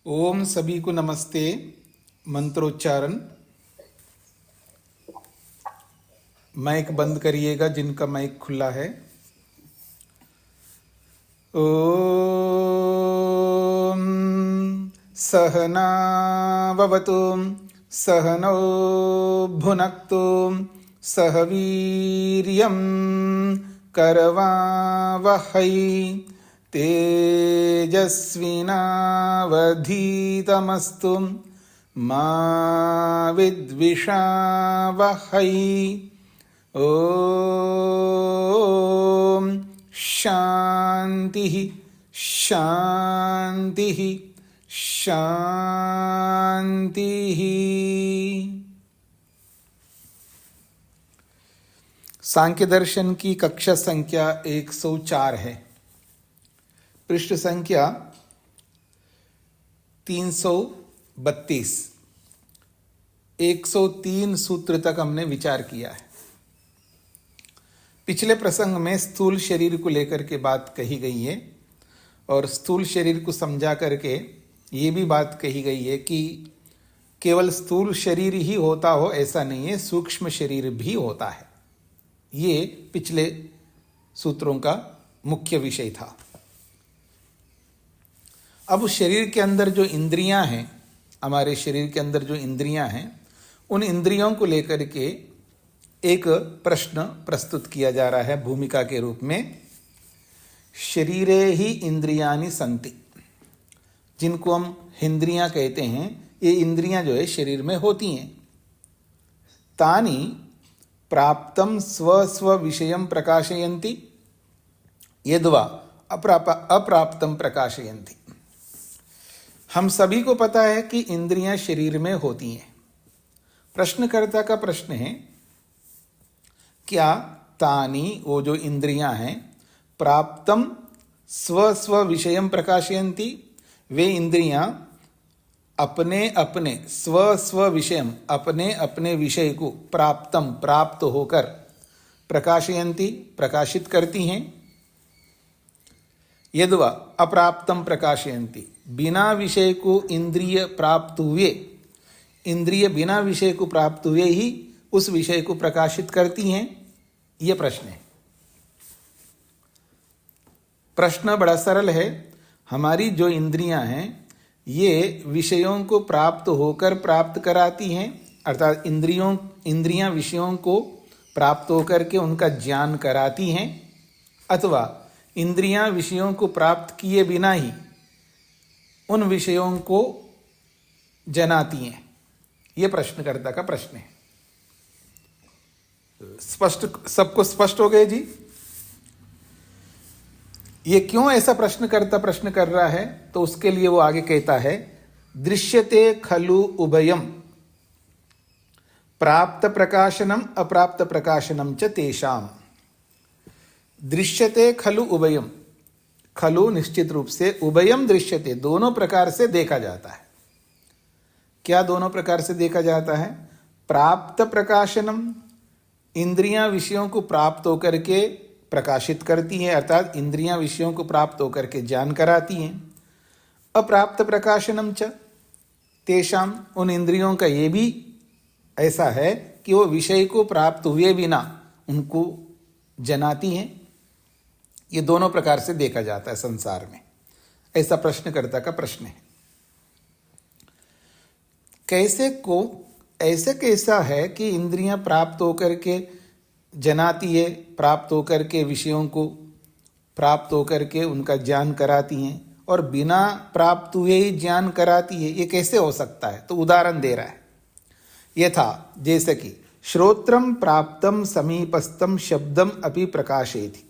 ओम सभी को नमस्ते। मंत्रोच्चारण। माइक बंद करिएगा जिनका माइक खुला है। ओम सहनाववतु सहनौ भुनक्तु सह वीर्यं करवावहै तेजस्विनावधीतमस्तु मा विद्विषावहै। ओम शांति शांति शांति। सांख्य दर्शन की कक्षा संख्या 104 है। पृष्ठ संख्या 332। 103 सूत्र तक हमने विचार किया है। पिछले प्रसंग में स्थूल शरीर को लेकर के बात कही गई है और स्थूल शरीर को समझा करके ये भी बात कही गई है कि केवल स्थूल शरीर ही होता हो ऐसा नहीं है, सूक्ष्म शरीर भी होता है। ये पिछले सूत्रों का मुख्य विषय था। अब शरीर के अंदर जो इंद्रियां हैं, हमारे शरीर के अंदर जो इंद्रियां हैं, उन इंद्रियों को लेकर के एक प्रश्न प्रस्तुत किया जा रहा है भूमिका के रूप में। शरीरे ही इंद्रियानि संति, जिनको हम इंद्रियां कहते हैं, ये इंद्रियां जो है शरीर में होती हैं। तानि प्राप्तम स्व स्व विषयम प्रकाशयन्ति यद्वा अप्राप्तम प्रकाशयन्ति। हम सभी को पता है कि इंद्रियां शरीर में होती हैं। प्रश्नकर्ता का प्रश्न है, क्या तानी, वो जो इंद्रियां हैं, प्राप्तम स्व स्व विषयम प्रकाशयन्ति, वे इंद्रियां अपने अपने स्व स्व विषयम, अपने अपने विषय को प्राप्तम प्राप्त होकर प्रकाशयन्ति प्रकाशित करती हैं। यद्वा अप्राप्तम प्रकाशयन्ति, बिना विषय को इंद्रिय प्राप्त हुए, इंद्रिय बिना विषय को प्राप्त हुए ही उस विषय को प्रकाशित करती हैं। यह प्रश्न है। प्रश्न बड़ा सरल है। हमारी जो इंद्रियां हैं ये विषयों को प्राप्त होकर प्राप्त कराती हैं, अर्थात इंद्रियां विषयों को प्राप्त होकर के उनका ज्ञान कराती हैं, अथवा इंद्रियां विषयों को प्राप्त किए बिना ही उन विषयों को जनाती हैं। यह प्रश्नकर्ता का प्रश्न है। स्पष्ट, सबको स्पष्ट हो गए जी? ये क्यों ऐसा प्रश्नकर्ता प्रश्न कर रहा है, तो उसके लिए वो आगे कहता है, दृश्यते खलु उभयम प्राप्त प्रकाशनम अप्राप्त प्रकाशनम च तेषाम। दृश्यते खलु उभयम, खलु निश्चित रूप से, उभयम दृश्यते, दोनों प्रकार से देखा जाता है। क्या दोनों प्रकार से देखा जाता है? प्राप्त प्रकाशनम, इंद्रियां विषयों को प्राप्त होकर के प्रकाशित करती हैं, अर्थात इंद्रियां विषयों को प्राप्त होकर के ज्ञान कराती हैं। अप्राप्त प्रकाशनम च तेषाम, उन इंद्रियों का ये भी ऐसा है कि वो विषय को प्राप्त हुए बिना उनको जनाती हैं। ये दोनों प्रकार से देखा जाता है संसार में। ऐसा प्रश्नकर्ता का प्रश्न है। ऐसे कैसा है कि इंद्रियां प्राप्त होकर के जनाती है, प्राप्त होकर के विषयों को प्राप्त होकर के उनका ज्ञान कराती हैं, और बिना प्राप्त हुए ही ज्ञान कराती है? ये कैसे हो सकता है? तो उदाहरण दे रहा है। यथा, जैसे कि श्रोत्रम प्राप्तम समीपस्थम शब्दम अपि प्रकाशयति।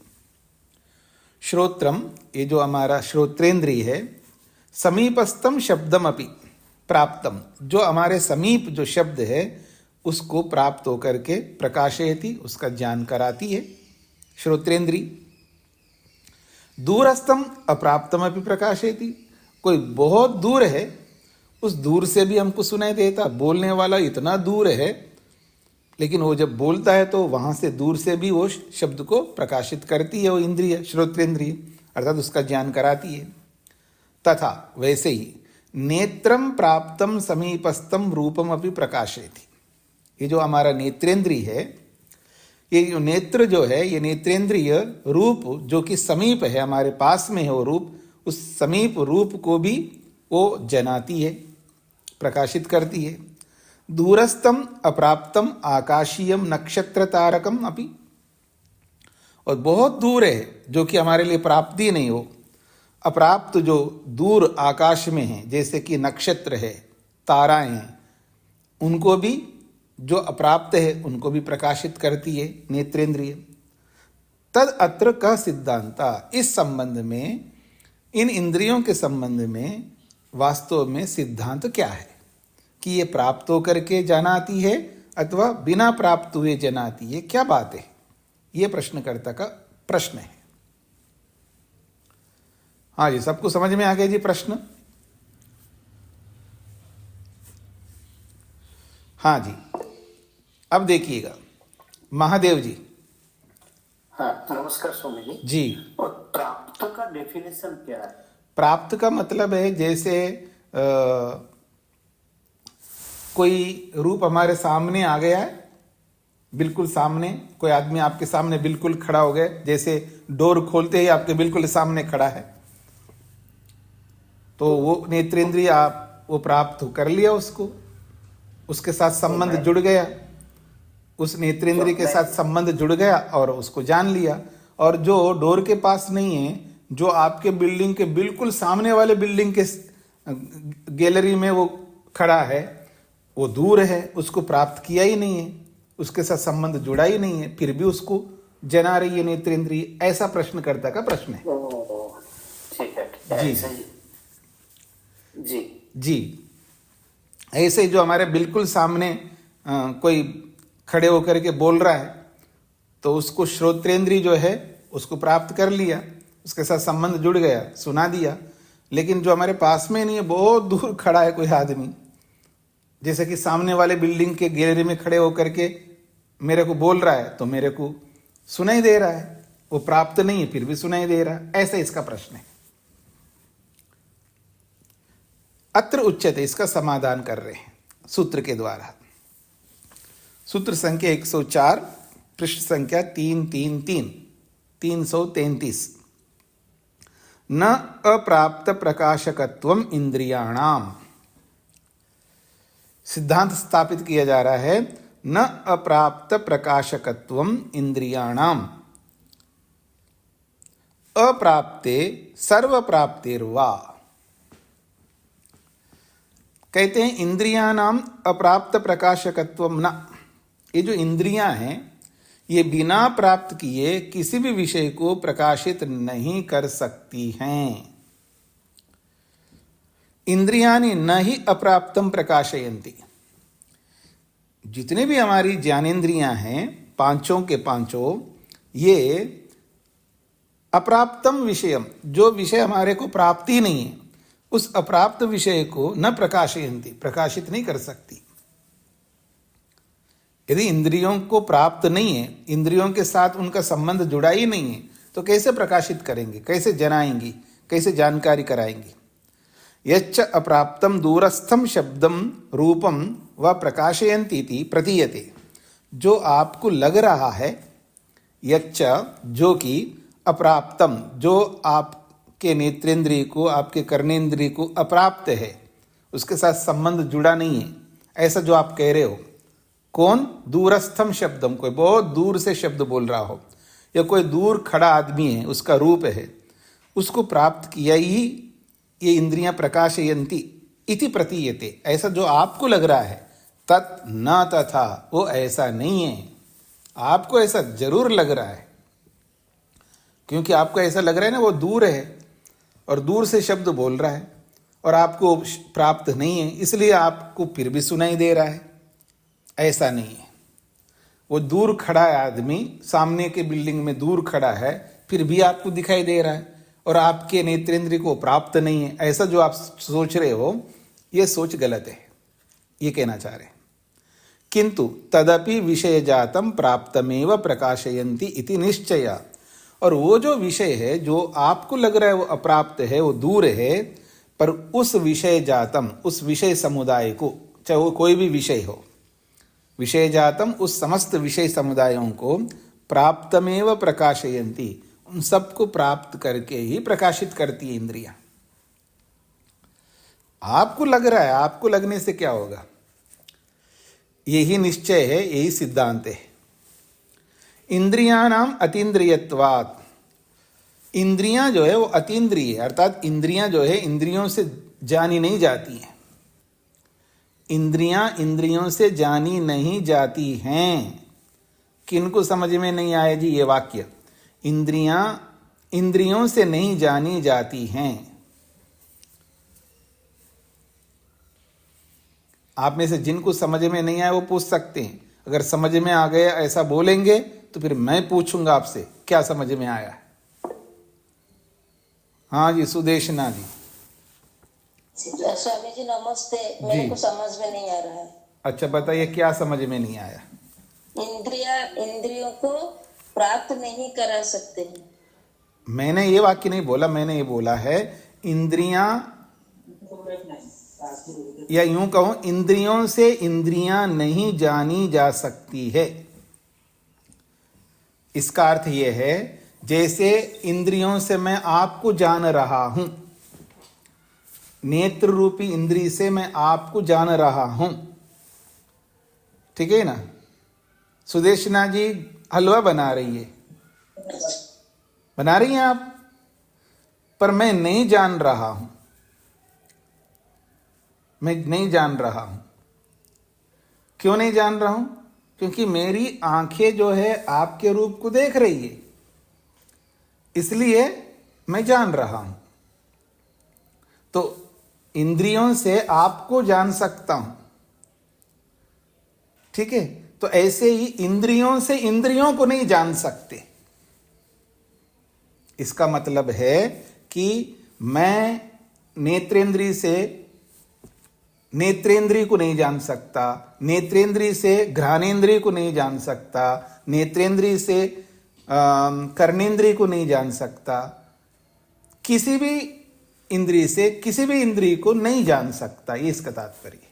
श्रोत्रम, ये जो हमारा श्रोत्रेंद्रिय है, समीपस्थम शब्दम अपि प्राप्तम, जो हमारे समीप जो शब्द है उसको प्राप्त होकर के प्रकाशयति, उसका ज्ञान कराती है श्रोत्रेंद्री। दूरस्थम अप्राप्तम अपि प्रकाशयति, कोई बहुत दूर है, उस दूर से भी हमको सुनाई देता, बोलने वाला इतना दूर है, लेकिन वो जब बोलता है तो वहां से दूर से भी वो शब्द को प्रकाशित करती है वो इंद्रिय, श्रोत्रेंद्रिय, अर्थात उसका ज्ञान कराती है। तथा वैसे ही नेत्रम प्राप्तम समीपस्थम रूपम अपि प्रकाशयति। ये जो हमारा नेत्रेंद्रिय है, ये जो नेत्र जो है, ये नेत्रेंद्रिय रूप जो कि समीप है, हमारे पास में है वो रूप, उस समीप रूप को भी वो जनाती है, प्रकाशित करती है। दूरस्थम अप्राप्तम आकाशीयम नक्षत्र तारकम अपि, और बहुत दूर है जो कि हमारे लिए प्राप्ति नहीं हो, अप्राप्त जो दूर आकाश में है, जैसे कि नक्षत्र है, ताराएं हैं, उनको भी, जो अप्राप्त है उनको भी प्रकाशित करती है नेत्रेंद्रिय। तद अत्र का सिद्धांता, इस संबंध में, इन इंद्रियों के संबंध में वास्तव में सिद्धांत क्या है कि ये प्राप्त होकर के जनाती है अथवा बिना प्राप्त हुए जनाती है, क्या बात है? ये प्रश्नकर्ता का प्रश्न है। हाँ जी, सबको समझ में आ गया जी प्रश्न? हाँ जी, अब देखिएगा महादेव जी। हाँ, नमस्कार स्वामी जी। जी, और प्राप्त का डेफिनेशन क्या है? प्राप्त का मतलब है जैसे कोई रूप हमारे सामने आ गया है, बिल्कुल सामने, कोई आदमी आपके सामने बिल्कुल खड़ा हो गया, जैसे डोर खोलते ही आपके बिल्कुल सामने खड़ा है, तो वो नेत्रेंद्रिय आप वो प्राप्त कर लिया, उसको, उसके साथ संबंध जुड़ गया, उस नेत्रेंद्रिय के साथ संबंध जुड़ गया और उसको जान लिया। और जो डोर के पास नहीं है, जो आपके बिल्डिंग के बिल्कुल सामने वाले बिल्डिंग के गैलरी में वो खड़ा है, वो दूर है, उसको प्राप्त किया ही नहीं है, उसके साथ संबंध जुड़ा ही नहीं है, फिर भी उसको जना रही है नेत्रेंद्रिय। ऐसा प्रश्नकर्ता का प्रश्न है। ठीक है जी जी जी। ऐसे जो हमारे बिल्कुल सामने कोई खड़े होकर के बोल रहा है, तो उसको श्रोत्रेंद्रिय जो है उसको प्राप्त कर लिया, उसके साथ संबंध जुड़ गया, सुना दिया। लेकिन जो हमारे पास में नहीं है, बहुत दूर खड़ा है कोई आदमी, जैसे कि सामने वाले बिल्डिंग के गैलरी में खड़े होकर के मेरे को बोल रहा है, तो मेरे को सुनाई दे रहा है, वो प्राप्त नहीं है फिर भी सुनाई दे रहा है। ऐसा इसका प्रश्न है। अत्र उच्यते, इसका समाधान कर रहे हैं सूत्र के द्वारा। सूत्र संख्या 104, पृष्ठ संख्या 333। न अप्राप्त प्रकाशकत्वम इंद्रियाणाम, सिद्धांत स्थापित किया जा रहा है। न अप्राप्त प्रकाशकत्वम इंद्रियाणाम अप्राप्ते सर्व प्राप्तिर्वा। कहते हैं इंद्रियाणाम अप्राप्त प्रकाशकत्वम न, ये जो इंद्रियां हैं ये बिना प्राप्त किए किसी भी विषय को प्रकाशित नहीं कर सकती हैं। इंद्रियानि न ही अप्राप्तम प्रकाशयन्ति, जितने भी हमारी ज्ञानेन्द्रियां हैं, पांचों के पांचों, ये अप्राप्तम विषयम, जो विषय हमारे को प्राप्ति नहीं है, उस अप्राप्त विषय को न प्रकाशयन्ति, प्रकाशित नहीं कर सकती। यदि इंद्रियों को प्राप्त नहीं है, इंद्रियों के साथ उनका संबंध जुड़ा ही नहीं है, तो कैसे प्रकाशित करेंगे, कैसे जनाएंगी, कैसे जानकारी कराएंगी? यच्च अप्राप्तम दूरस्थम शब्दम रूपम व प्रकाशयन्ति इति प्रतीयते, जो आपको लग रहा है, यच्च जो कि अप्राप्तम, जो आपके नेत्रेंद्रिय को, आपके कर्णेंद्रिय को अप्राप्त है, उसके साथ संबंध जुड़ा नहीं है, ऐसा जो आप कह रहे हो। कौन? दूरस्थम शब्दम, कोई बहुत दूर से शब्द बोल रहा हो, या कोई दूर खड़ा आदमी है, उसका रूप है, उसको प्राप्त किया ही ये इंद्रियां प्रकाशयन्ति इति प्रतीयते, ऐसा जो आपको लग रहा है। तत् न तथा, वो ऐसा नहीं है। आपको ऐसा जरूर लग रहा है, क्योंकि आपको ऐसा लग रहा है ना, वो दूर है और दूर से शब्द बोल रहा है और आपको प्राप्त नहीं है, इसलिए आपको फिर भी सुनाई दे रहा है। ऐसा नहीं है। वो दूर खड़ा है आदमी, सामने के बिल्डिंग में दूर खड़ा है, फिर भी आपको दिखाई दे रहा है और आपके नेत्रेंद्रिय को प्राप्त नहीं है, ऐसा जो आप सोच रहे हो, ये सोच गलत है, ये कहना चाह रहे हैं। किंतु तदपि विषय जातम प्राप्तमेव प्रकाशयन्ति इति निश्चय, और वो जो विषय है जो आपको लग रहा है वो अप्राप्त है, वो दूर है, पर उस विषय जातम, उस विषय समुदाय को, चाहे वो कोई भी विषय हो, विषय जातम उस समस्त विषय समुदायों को प्राप्तमेव प्रकाशयन्ति, उन सबको प्राप्त करके ही प्रकाशित करती है इंद्रियां। आपको लग रहा है, आपको लगने से क्या होगा? यही निश्चय है, यही सिद्धांत है। इंद्रियाणाम अतीन्द्रियत्वात्, इंद्रियां जो है वो अतीन्द्रिय, अर्थात इंद्रियां जो है इंद्रियों से जानी नहीं जाती हैं। इंद्रियां इंद्रियों से जानी नहीं जाती हैं। किनको समझ में नहीं आया जी ये वाक्य? इंद्रियां इंद्रियों से नहीं जानी जाती हैं। आप में से जिनको समझ में नहीं आया वो पूछ सकते हैं। अगर समझ में आ गया ऐसा बोलेंगे तो फिर मैं पूछूंगा आपसे क्या समझ में आया। हाँ जी, सुदेशना जी। स्वामी जी नमस्ते, मेरे को समझ में नहीं आ रहा है। अच्छा बताइए, क्या समझ में नहीं आया? इंद्रियों को प्राप्त नहीं करा सकते हैं। मैंने ये वाक्य नहीं बोला, मैंने ये बोला है इंद्रियां, या यूं कहूं इंद्रियों से इंद्रियां नहीं जानी जा सकती है। इसका अर्थ यह है जैसे इंद्रियों से मैं आपको जान रहा हूं, नेत्र रूपी इंद्री से मैं आपको जान रहा हूं, ठीक है ना? सुदेशना जी हलवा बना रही है, बना रही हैं आप, पर मैं नहीं जान रहा हूं, मैं नहीं जान रहा हूं। क्यों नहीं जान रहा हूं? क्योंकि मेरी आंखें जो है आपके रूप को देख रही है, इसलिए मैं जान रहा हूं। तो इंद्रियों से आपको जान सकता हूं, ठीक है? तो ऐसे ही इंद्रियों से इंद्रियों को नहीं जान सकते। इसका मतलब है कि मैं नेत्रेंद्रिय से नेत्रेंद्रिय को नहीं जान सकता, नेत्रेंद्रिय से घ्राणेंद्रिय को नहीं जान सकता, नेत्रेंद्रिय से कर्णेंद्रिय को नहीं जान सकता, किसी भी इंद्रिय से किसी भी इंद्रिय को नहीं जान सकता। ये इसका तात्पर्य है।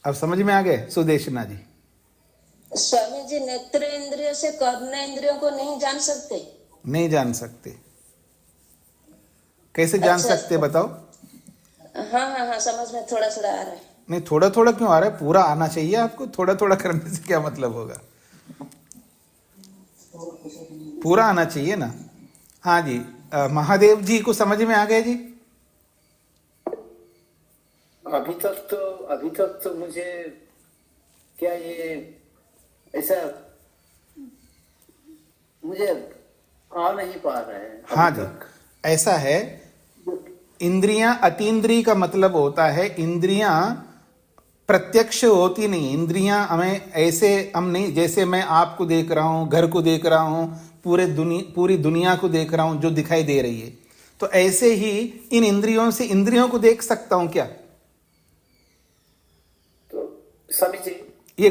अब समझ में आ गए सुदेशना जी? स्वामी जी नेत्र इंद्रियों से कर्ण इंद्रियों को नहीं जान सकते? नहीं जान सकते। कैसे जान सकते बताओ? हाँ, समझ में थोड़ा थोड़ा आ रहा है। नहीं, थोड़ा थोड़ा क्यों आ रहा है? पूरा आना चाहिए आपको। थोड़ा थोड़ा करने से क्या मतलब होगा? पूरा आना चाहिए ना। हाँ जी, महादेव जी को समझ में आ गया जी? अभी तक तो मुझे क्या ये ऐसा मुझे आ नहीं पा रहा है। हाँ जी, ऐसा है। इंद्रियां अतीन्द्रिय का मतलब होता है इंद्रियां प्रत्यक्ष होती नहीं। इंद्रियां हमें ऐसे हम नहीं, जैसे मैं आपको देख रहा हूं, घर को देख रहा हूं, पूरी दुनिया को देख रहा हूं जो दिखाई दे रही है, तो ऐसे ही इन इंद्रियों से इंद्रियों को देख सकता हूं क्या? तो स्वामी जी ये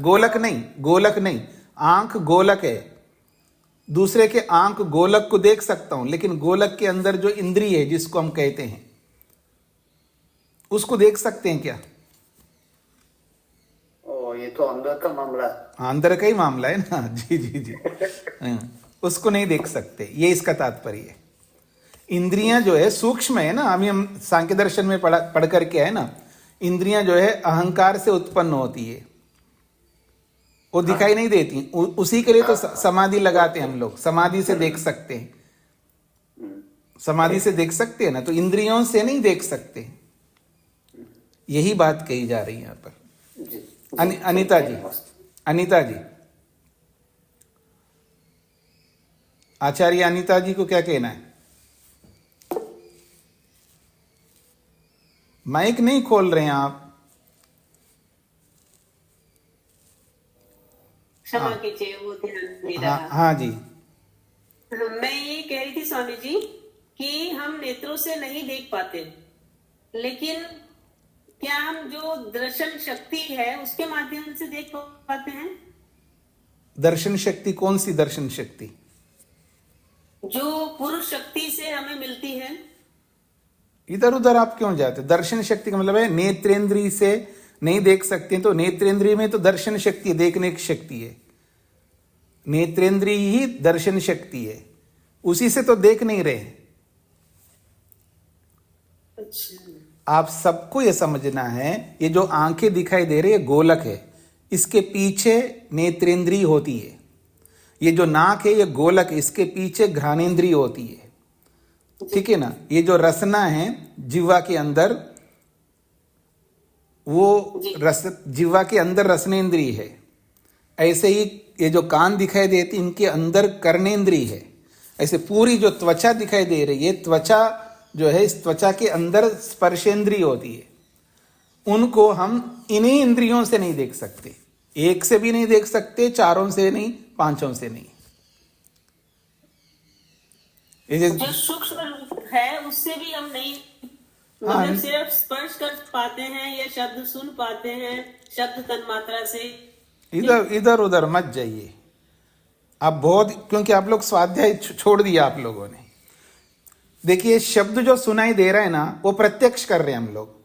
गोलक नहीं, आंख गोलक है। दूसरे के आंख गोलक को देख सकता हूं, लेकिन गोलक के अंदर जो इंद्रिय है जिसको हम कहते हैं उसको देख सकते हैं क्या? ये तो अंदर का मामला है। अंदर का ही मामला है ना। जी जी जी। उसको नहीं देख सकते, ये इसका तात्पर्य है। इंद्रियां जो है सूक्ष्म है ना, अभी हम सांख्य दर्शन में पढ़ करके है ना, इंद्रियां जो है अहंकार से उत्पन्न होती है, वो दिखाई नहीं देती। उसी के लिए तो समाधि लगाते हैं हम लोग, समाधि से देख सकते हैं। समाधि से देख सकते हैं ना, तो इंद्रियों से नहीं देख सकते। यही बात कही जा रही है यहां पर। अनीता जी, आचार्य अनीता जी को क्या कहना है? माइक नहीं खोल रहे हैं आप। क्षमा कीजिए, वो ध्यान नहीं रहा। हाँ जी। मैं ये कह रही थी स्वामी जी कि हम नेत्रों से नहीं देख पाते, लेकिन क्या हम जो दर्शन शक्ति है उसके माध्यम से देख पाते हैं? दर्शन शक्ति? कौन सी दर्शन शक्ति? जो पुरुष शक्ति से हमें मिलती है। इधर उधर आप क्यों जाते? दर्शन शक्ति का मतलब है नेत्रेंद्रिय से नहीं देख सकते, तो नेत्रेंद्रिय में तो दर्शन शक्ति, देखने की शक्ति है। नेत्रेंद्रिय ही दर्शन शक्ति है, उसी से तो देख नहीं रहे। अच्छा। आप सबको यह समझना है, ये जो आंखें दिखाई दे रही है गोलक है, इसके पीछे नेत्रेंद्रिय होती है। ये जो नाक है ये गोलक, इसके पीछे घ्राणेंद्रिय होती है। ठीक है ना? ये जो रसना है जिह्वा के अंदर, वो रस जिह्वा के अंदर रसनेन्द्रिय है। ऐसे ही ये जो कान दिखाई देती, इनके अंदर कर्णेंद्रिय है। ऐसे पूरी जो त्वचा दिखाई दे रही है, त्वचा जो है, इस त्वचा के अंदर स्पर्शेंद्रिय होती है। उनको हम इन्हीं इंद्रियों से नहीं देख सकते, एक से भी नहीं देख सकते, चारों से नहीं, पांचों से नहीं। जो सूक्ष्म रूप है उससे भी हम नहीं, मतलब सिर्फ स्पर्श कर पाते हैं या शब्द सुन पाते हैं, शब्द तन्मात्रा से। इधर उधर मत जाइए आप बहुत, क्योंकि आप लोग स्वाध्याय छोड़ दिया आप लोगों ने। देखिए, शब्द जो सुनाई दे रहा है ना, वो प्रत्यक्ष कर रहे हैं हम लोग।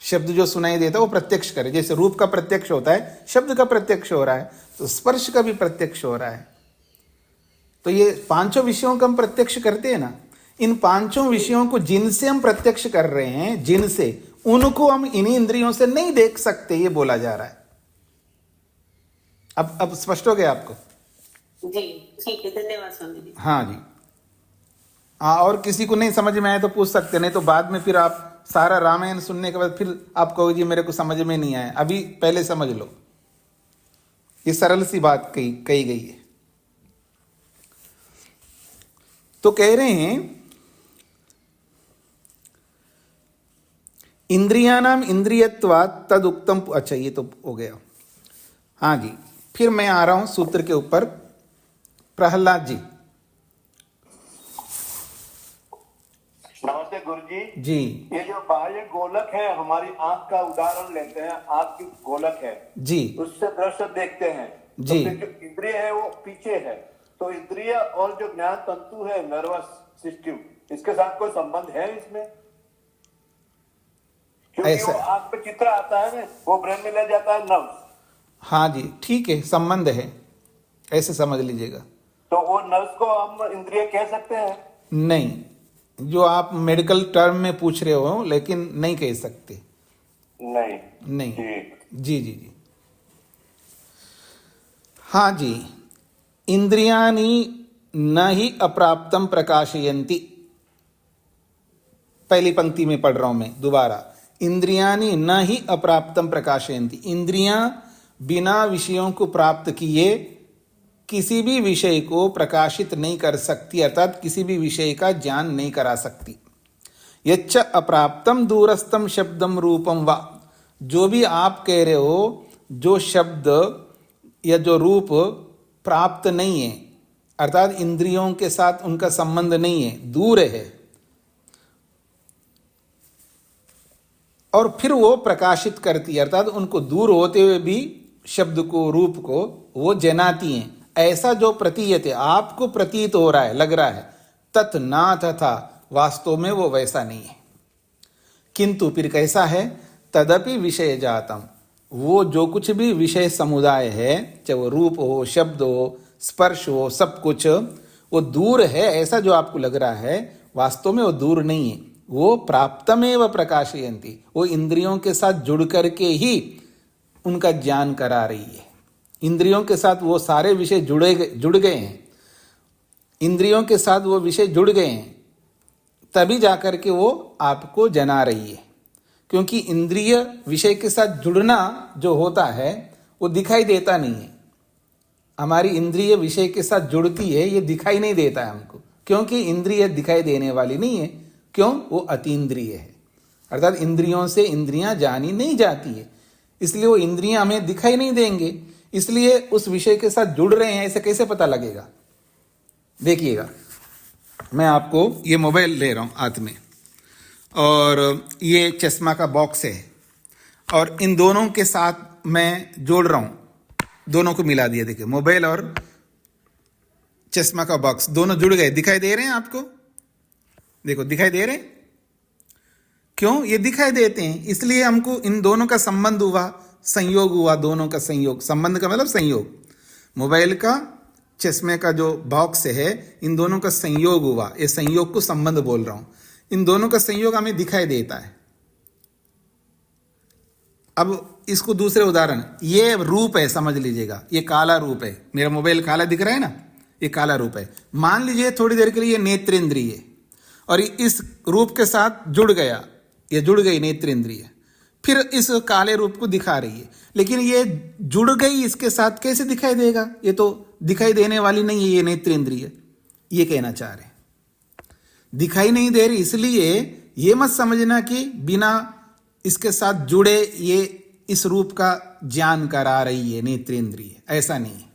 शब्द जो सुनाई देता है वो प्रत्यक्ष करे। जैसे रूप का प्रत्यक्ष होता है, शब्द का प्रत्यक्ष हो रहा है, तो स्पर्श का भी प्रत्यक्ष हो रहा है। तो ये पांचों विषयों का हम प्रत्यक्ष करते हैं ना, इन पांचों विषयों को जिनसे हम प्रत्यक्ष कर रहे हैं, जिनसे, उनको हम इन्हीं इंद्रियों से नहीं देख सकते, ये बोला जा रहा है। अब स्पष्ट हो गया आपको? जी ठीक है, धन्यवाद स्वामी जी। हाँ जी। हाँ, और किसी को नहीं समझ में आए तो पूछ सकते, नहीं तो बाद में फिर आप सारा रामायण सुनने के बाद फिर आप कहोगे जी मेरे को समझ में नहीं आया। अभी पहले समझ लो, ये सरल सी बात कही गई है। तो कह रहे हैं इंद्रियानाम इंद्रियत्वात् तदुक्तम। अच्छा, ये तो हो गया। हाँ जी, फिर मैं आ रहा हूं सूत्र के ऊपर। प्रहलाद जी। नमस्ते गुरु जी। ये जो बाह्य गोलक है, हमारी आंख का उदाहरण लेते हैं, आंख की गोलक है जी, उससे दृश्य देखते हैं जी। तो फिर जो इंद्रिय है वो पीछे है, तो इंद्रिय और जो ज्ञान तंतु है, नर्वस सिस्टम, इसके साथ कोई संबंध है इसमें? क्योंकि ऐसा, वो आंख पे चित्र आता है ना, वो ब्रेन में ले जाता है नर्व्स। हाँ जी, ठीक है, संबंध है, ऐसे समझ लीजिएगा। तो वो नर्व्स को हम इंद्रिय कह सकते हैं? नहीं, जो आप मेडिकल टर्म में पूछ रहे हो, लेकिन नहीं कह सकते। नहीं जी। हाँ जी, इंद्रियाणि न ही अप्राप्तम प्रकाशयन्ति। पहली पंक्ति में पढ़ रहा हूं मैं दोबारा। इंद्रियाणि न ही अप्राप्तम प्रकाशयन्ति। इंद्रियां बिना विषयों को प्राप्त किए किसी भी विषय को प्रकाशित नहीं कर सकती, अर्थात किसी भी विषय का ज्ञान नहीं करा सकती। यच्च अप्राप्तम दूरस्थम शब्दम रूपम वा। जो भी आप कह रहे हो, जो शब्द या जो रूप प्राप्त नहीं है, अर्थात इंद्रियों के साथ उनका संबंध नहीं है, दूर है, और फिर वो प्रकाशित करती है, अर्थात उनको दूर होते हुए भी शब्द को, रूप को वो जनाती हैं। ऐसा जो प्रतीयत है, आपको प्रतीत हो रहा है, लग रहा है, तत् ना तथा, वास्तव में वो वैसा नहीं है। किंतु फिर कैसा है? तदपि विषय जातम। वो जो कुछ भी विषय समुदाय है, चाहे वो रूप हो, शब्द हो, स्पर्श हो, सब कुछ वो दूर है, ऐसा जो आपको लग रहा है, वास्तव में वो दूर नहीं है। वो प्राप्तमेव प्रकाशयन्ति। वो इंद्रियों के साथ जुड़ करके ही उनका ज्ञान करा रही है। इंद्रियों के साथ वो सारे विषय जुड़ गए हैं, इंद्रियों के साथ वो विषय जुड़ गए हैं, तभी जाकर के वो आपको जना रही है। क्योंकि इंद्रिय विषय के साथ जुड़ना जो होता है वो दिखाई देता नहीं है। हमारी इंद्रिय विषय के साथ जुड़ती है, ये दिखाई नहीं देता है हमको, क्योंकि इंद्रिय दिखाई देने वाली नहीं है। क्यों? वो अतीन्द्रिय है, अर्थात इंद्रियों से इंद्रियां जानी नहीं जाती है, इसलिए वो इंद्रियां हमें दिखाई नहीं देंगे। इसलिए उस विषय के साथ जुड़ रहे हैं, ऐसे कैसे पता लगेगा? देखिएगा, मैं आपको ये मोबाइल ले रहा हूं हाथ में, और ये चश्मा का बॉक्स है, और इन दोनों के साथ मैं जोड़ रहा हूं, दोनों को मिला दिया। देखिए, मोबाइल और चश्मा का बॉक्स दोनों जुड़ गए, दिखाई दे रहे हैं आपको? देखो दिखाई दे रहे, क्यों ये दिखाई देते हैं, इसलिए हमको इन दोनों का संबंध हुआ, संयोग हुआ, दोनों का संयोग, संबंध का मतलब संयोग, मोबाइल का चश्मे का जो बॉक्स है इन दोनों का संयोग हुआ, ये संयोग को संबंध बोल रहा हूं, इन दोनों का संयोग हमें दिखाई देता है। अब इसको दूसरे उदाहरण, ये रूप है समझ लीजिएगा, ये काला रूप है, मेरा मोबाइल काला दिख रहा है ना, ये काला रूप है। मान लीजिए थोड़ी देर के लिए नेत्रेंद्रिय और इस रूप के साथ जुड़ गया, ये जुड़ गई नेत्रेंद्रिय, फिर इस काले रूप को दिखा रही है, लेकिन ये जुड़ गई इसके साथ कैसे दिखाई देगा, ये तो दिखाई देने वाली नहीं है ये नेत्रेंद्रिय, ये कहना चाह रहे, दिखाई नहीं दे रही, इसलिए ये मत समझना कि बिना इसके साथ जुड़े ये इस रूप का ज्ञान करा रही है नेत्रेंद्रिय, ऐसा नहीं है।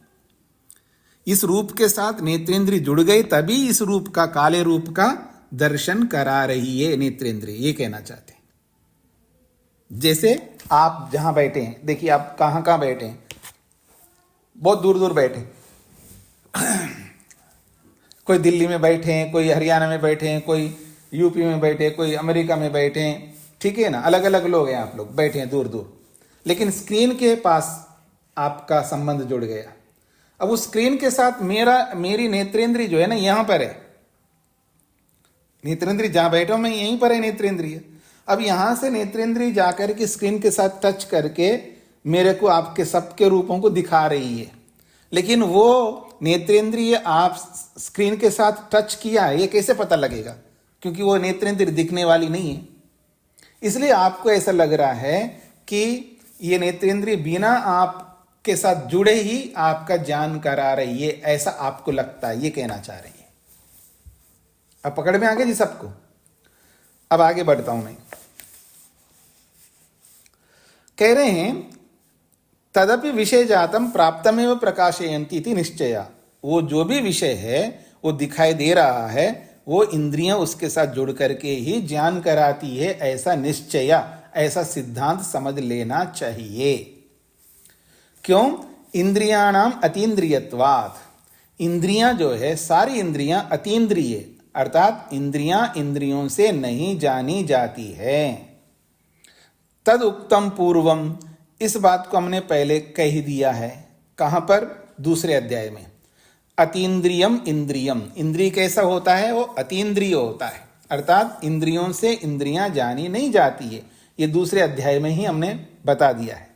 इस रूप के साथ नेत्रेंद्रिय जुड़ गई तभी इस रूप का, काले रूप का दर्शन करा रही है नेत्रेंद्रिय, ये कहना चाहते हैं। जैसे आप जहां बैठे हैं, देखिए आप कहां कहां बैठे हैं, बहुत दूर दूर बैठे, कोई दिल्ली में बैठे हैं, कोई हरियाणा में बैठे हैं, कोई यूपी में बैठे, कोई अमेरिका में बैठे हैं, ठीक है ना, अलग अलग लोग हैं, आप लोग बैठे हैं दूर दूर, लेकिन स्क्रीन के पास आपका संबंध जुड़ गया। अब उस स्क्रीन के साथ मेरी नेत्रेंद्रिय जो है ना यहां पर है, नेत्रेंद्रिय जहां बैठा हूं मैं यहीं पर है नेत्रेंद्रिय। अब यहां से नेत्रेंद्रिय जाकर के स्क्रीन के साथ टच करके मेरे को आपके सबके रूपों को दिखा रही है, लेकिन वो नेत्रेंद्रिय आप स्क्रीन के साथ टच किया है ये कैसे पता लगेगा, क्योंकि वो नेत्रेंद्रिय दिखने वाली नहीं है। इसलिए आपको ऐसा लग रहा है कि ये नेत्रेंद्रिय बिना आपके साथ जुड़े ही आपका ज्ञान करा रही है, ऐसा आपको लगता है, ये कहना चाह रही है। अब पकड़ में आ गया जी सबको। अब आगे बढ़ता हूं मैं, कह रहे हैं तदपि विषय जातम प्राप्तमेव प्रकाशयन्ति इति निश्चया, वो जो भी विषय है वो दिखाई दे रहा है, वो इंद्रियां उसके साथ जुड़ करके ही ज्ञान कराती है, ऐसा निश्चया, ऐसा सिद्धांत समझ लेना चाहिए। क्यों? इंद्रियाणाम अतीन्द्रियत्वात्, इंद्रियां जो है सारी इंद्रियां अतीन्द्रिय, अर्थात इंद्रियां इंद्रियों से नहीं जानी जाती है। तद उक्तम पूर्वम, इस बात को हमने पहले कह दिया है, कहां पर? दूसरे अध्याय में। अतीन्द्रियम इंद्रियम, इंद्रिय कैसा होता है? वो अतीन्द्रिय होता है, अर्थात इंद्रियों से इंद्रियां जानी नहीं जाती है, ये दूसरे अध्याय में ही हमने बता दिया है।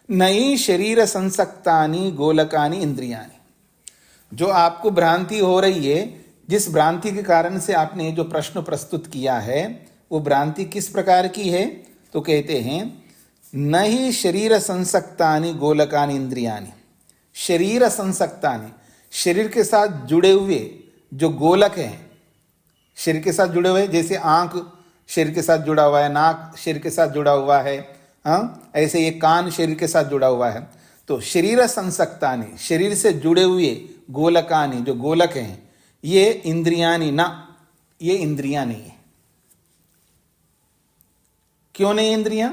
नई शरीर संसक्तानि गोलकानि इंद्रियानि, जो आपको भ्रांति हो रही है, जिस भ्रांति के कारण से आपने जो प्रश्न प्रस्तुत किया है, वो भ्रांति किस प्रकार की है? तो कहते हैं नहीं शरीर संसक्तानि गोलकानि इंद्रियानि, शरीर संसक्तानि, शरीर के साथ जुड़े हुए जो गोलक हैं, शरीर के साथ जुड़े हुए, जैसे आंख शरीर के साथ जुड़ा हुआ है, नाक शरीर के साथ जुड़ा हुआ है, हाँ, ऐसे ये कान शरीर के साथ जुड़ा हुआ है। तो शरीर संसक्तानि, शरीर से जुड़े हुए गोलकानि, जो गोलक हैं, ये इंद्रियानि ना, ये इंद्रियां नहीं है। क्यों नहीं इंद्रियां?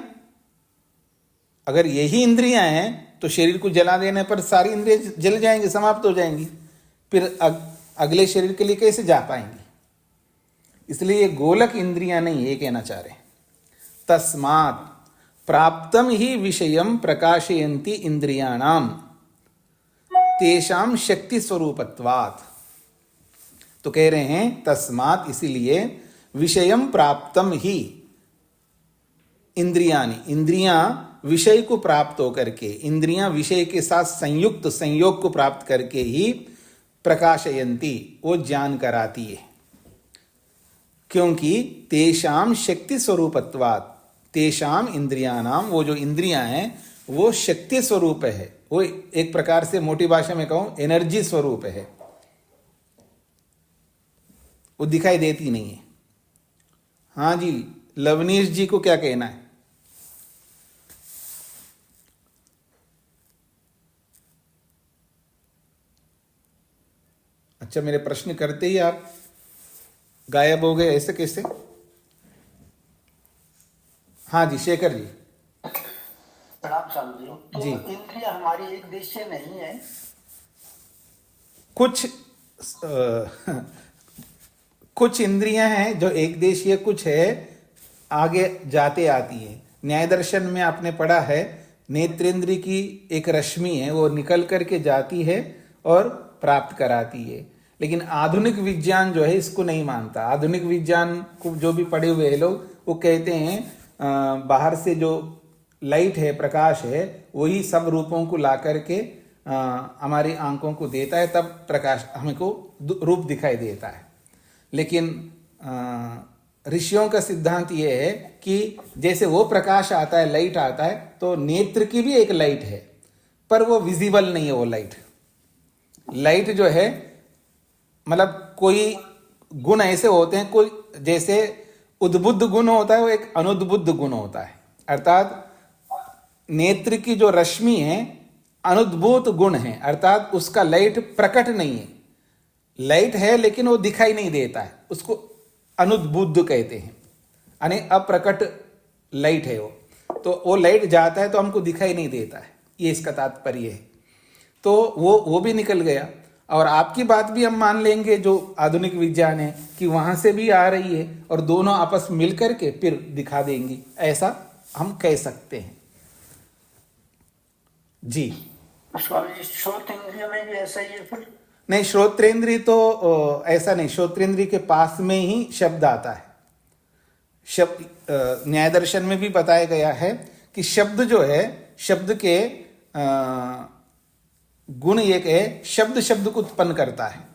अगर यही इंद्रियां हैं तो शरीर को जला देने पर सारी इंद्रियां जल जाएंगी, समाप्त हो जाएंगी, फिर अगले शरीर के लिए कैसे जा पाएंगी? इसलिए ये गोलक इंद्रियां नहीं, ये कहना चाह रहे हैं। तस्मात् प्राप्तम ही विषयम प्रकाशयन्ति इंद्रियाणाम तेषाम शक्ति स्वरूपत्वात्, तो कह रहे हैं तस्मात्, इसीलिए विषयम प्राप्तम ही इंद्रियानि, इंद्रियां विषय को प्राप्त होकर के, इंद्रियां विषय के साथ संयुक्त संयोग को प्राप्त करके ही प्रकाशयन्ति, वो ज्ञान कराती है। क्योंकि तेषाम शक्ति स्वरूपत्वात्, तेषाम इंद्रियाणाम, वो जो इंद्रियां हैं वो शक्ति स्वरूप है, वो एक प्रकार से मोटी भाषा में कहूं एनर्जी स्वरूप है, वो दिखाई देती नहीं है। हाँ जी, लवनीश जी को क्या कहना है? अच्छा, मेरे प्रश्न करते ही आप गायब हो गए, ऐसे कैसे? हाँ जी, शेखर जी। प्रणाम स्वामी जी। तो जी। इंद्रिय हमारी एक देश से नहीं है? कुछ इंद्रियां हैं जो एक देशीय, कुछ है आगे जाते आती है। न्याय दर्शन में आपने पढ़ा है नेत्रेंद्र की एक रश्मि है, वो निकल करके जाती है और प्राप्त कराती है। लेकिन आधुनिक विज्ञान जो है इसको नहीं मानता। आधुनिक विज्ञान को जो भी पढ़े हुए हैं लोग, वो कहते हैं बाहर से जो लाइट है, प्रकाश है, वही सब रूपों को ला करके हमारी आंखों को देता है, तब प्रकाश हमको रूप दिखाई देता है। लेकिन ऋषियों का सिद्धांत ये है कि जैसे वो प्रकाश आता है, लाइट आता है, तो नेत्र की भी एक लाइट है, पर वो विजिबल नहीं है। वो लाइट जो है, मतलब कोई गुण ऐसे होते हैं, कोई जैसे उद्बुद्ध गुण होता है, वो एक अनुद्बुद्ध गुण होता है। अर्थात नेत्र की जो रश्मि है अनुद्भूत गुण है, अर्थात उसका लाइट प्रकट नहीं है। लाइट है लेकिन वो दिखाई नहीं देता है, उसको अनुद्बुद्ध कहते हैं, यानी अप्रकट लाइट है वो। तो वो लाइट जाता है तो हमको दिखाई नहीं देता है, ये इसका तात्पर्य है। तो वो भी निकल गया। और आपकी बात भी हम मान लेंगे जो आधुनिक विज्ञान है कि वहां से भी आ रही है और दोनों आपस मिल करके फिर दिखा देंगी, ऐसा हम कह सकते हैं जी। स्वामी जी, श्रोत इंद्रिय में भी ऐसा ही है फिर? नहीं, श्रोत्रेंद्रिय तो ऐसा नहीं। श्रोत्रेंद्रिय के पास में ही शब्द आता है। शब्द न्याय दर्शन में भी बताया गया है कि शब्द जो है, शब्द के गुण एक है, शब्द शब्द को उत्पन्न करता है।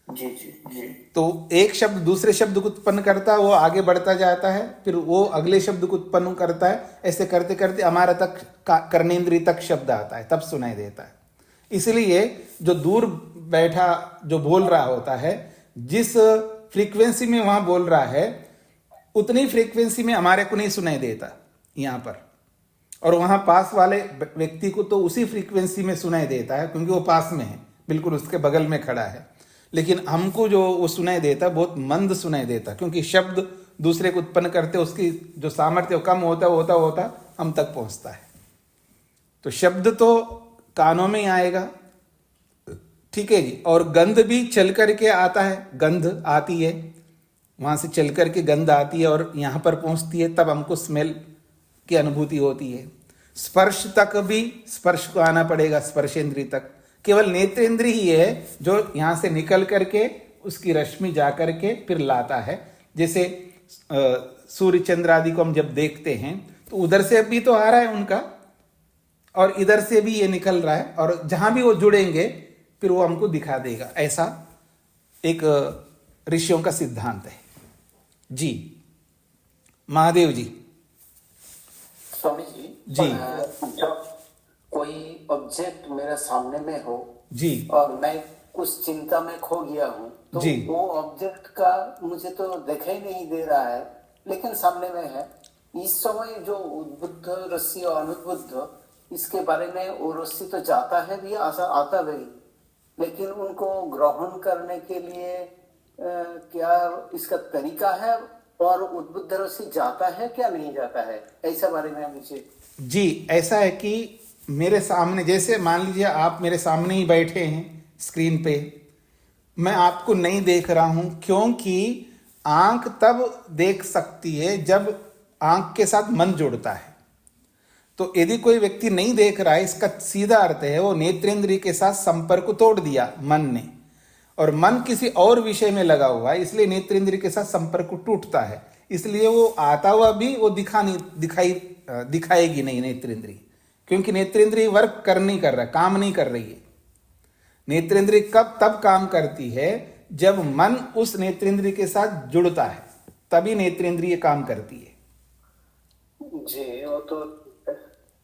जी जी जी। तो एक शब्द दूसरे शब्द को उत्पन्न करता है, वो आगे बढ़ता जाता है, फिर वो अगले शब्द को उत्पन्न करता है। ऐसे करते करते हमारा तक कर्णेंद्रिय तक शब्द आता है, तब सुनाई देता है। इसलिए जो दूर बैठा जो बोल रहा होता है, जिस फ्रीक्वेंसी में वहां बोल रहा है, उतनी फ्रीक्वेंसी में हमारे को नहीं सुनाई देता यहाँ पर, और वहां पास वाले व्यक्ति को तो उसी फ्रीक्वेंसी में सुनाई देता है, क्योंकि वो पास में है, बिल्कुल उसके बगल में खड़ा है। लेकिन हमको जो वो सुनाई देता, बहुत मंद सुनाई देता, क्योंकि शब्द दूसरे को उत्पन्न करते, उसकी जो सामर्थ्य कम होता हम तक पहुंचता है। तो शब्द तो कानों में आएगा, ठीक है जी। और गंध भी चल करके आता है, गंध आती है, वहां से चल करके गंध आती है और यहां पर पहुंचती है, तब हमको स्मेल की अनुभूति होती है। स्पर्श तक भी, स्पर्श को आना पड़ेगा, स्पर्शेंद्रिय तक। केवल नेत्रेंद्रिय ही है जो यहां से निकल करके उसकी रश्मि जा करके फिर लाता है। जैसे सूर्य चंद्र आदि को हम जब देखते हैं तो उधर से भी तो आ रहा है उनका, और इधर से भी ये निकल रहा है, और जहां भी वो जुड़ेंगे फिर वो हमको दिखा देगा। ऐसा एक ऋषियों का सिद्धांत है जी। महादेव जी। स्वामी जी, जब कोई ऑब्जेक्ट मेरे सामने में हो जी, और मैं कुछ चिंता में खो गया हूँ, तो जी, वो ऑब्जेक्ट का मुझे तो दिखाई नहीं दे रहा है, लेकिन सामने में है। इस समय जो उद्बुद्ध रस्सी और अनुद्बुद्ध, इसके बारे में वो रस्सी तो जाता है भी, आता भी, लेकिन उनको ग्रहण करने के लिए क्या इसका तरीका है, और उद्बुद्ध रस्सी जाता है क्या नहीं जाता है, ऐसा बारे में मुझे जी। ऐसा है कि मेरे सामने, जैसे मान लीजिए आप मेरे सामने ही बैठे हैं स्क्रीन पे, मैं आपको नहीं देख रहा हूं, क्योंकि आंख तब देख सकती है जब आंख के साथ मन जुड़ता है। तो यदि कोई व्यक्ति नहीं देख रहा है, इसका सीधा अर्थ है वो नेत्रेंद्रिय के साथ संपर्क को तोड़ दिया मन ने, और मन किसी और विषय में लगा हुआ है, इसलिए नेत्रेंद्रिय के साथ संपर्क को टूटता है। इसलिए वो आता हुआ भी वो दिखाएगी नहीं नेत्रेंद्रिय, क्योंकि नेत्रेंद्रिय वर्क नहीं कर रहा, काम नहीं कर रही है। नेत्रेंद्रिय कब तब काम करती है जब मन उस नेत्रेंद्रिय के साथ जुड़ता है, तभी नेत्रेंद्रिय काम करती है जी। वो तो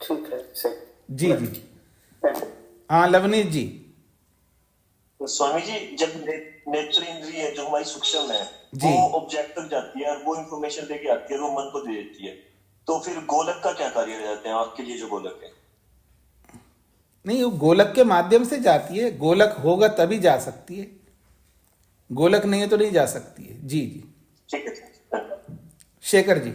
ठीक है सही। जी जी। हाँ लवनीत जी। तो स्वामी जी, जब नेत्र इंद्रिय जो हमारी सूक्ष्म है जी, वो ऑब्जेक्ट तक जाती है और वो इंफॉर्मेशन लेके आती है, वो मन को दे देती है, तो फिर गोलक का क्या कार्य रह जाते हैं आपके लिए? जो गोलक है नहीं, वो गोलक के माध्यम से जाती है। गोलक होगा तभी जा सकती है, गोलक नहीं है तो नहीं जा सकती है। जी जी। ठीक है। शेखर जी।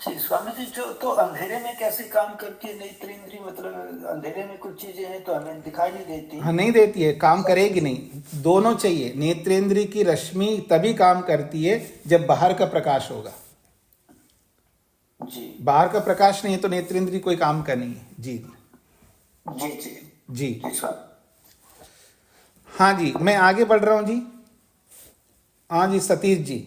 जी स्वामी जी तो अंधेरे में कैसे काम करती है नेत्र इंद्री, मतलब अंधेरे में कुछ चीजें हैं तो हमें दिखाई नहीं देती। हाँ, नहीं देती है, काम करेगी नहीं। दोनों चाहिए। नेत्रेंद्रिय की रश्मि तभी काम करती है जब बाहर का प्रकाश होगा। जी बाहर का प्रकाश नहीं है तो नेत्रेंद्रिय कोई काम का नहीं है। जी जी जी जी जी सर। हाँ जी, मैं आगे बढ़ रहा हूँ जी। हाँ जी, सतीश जी।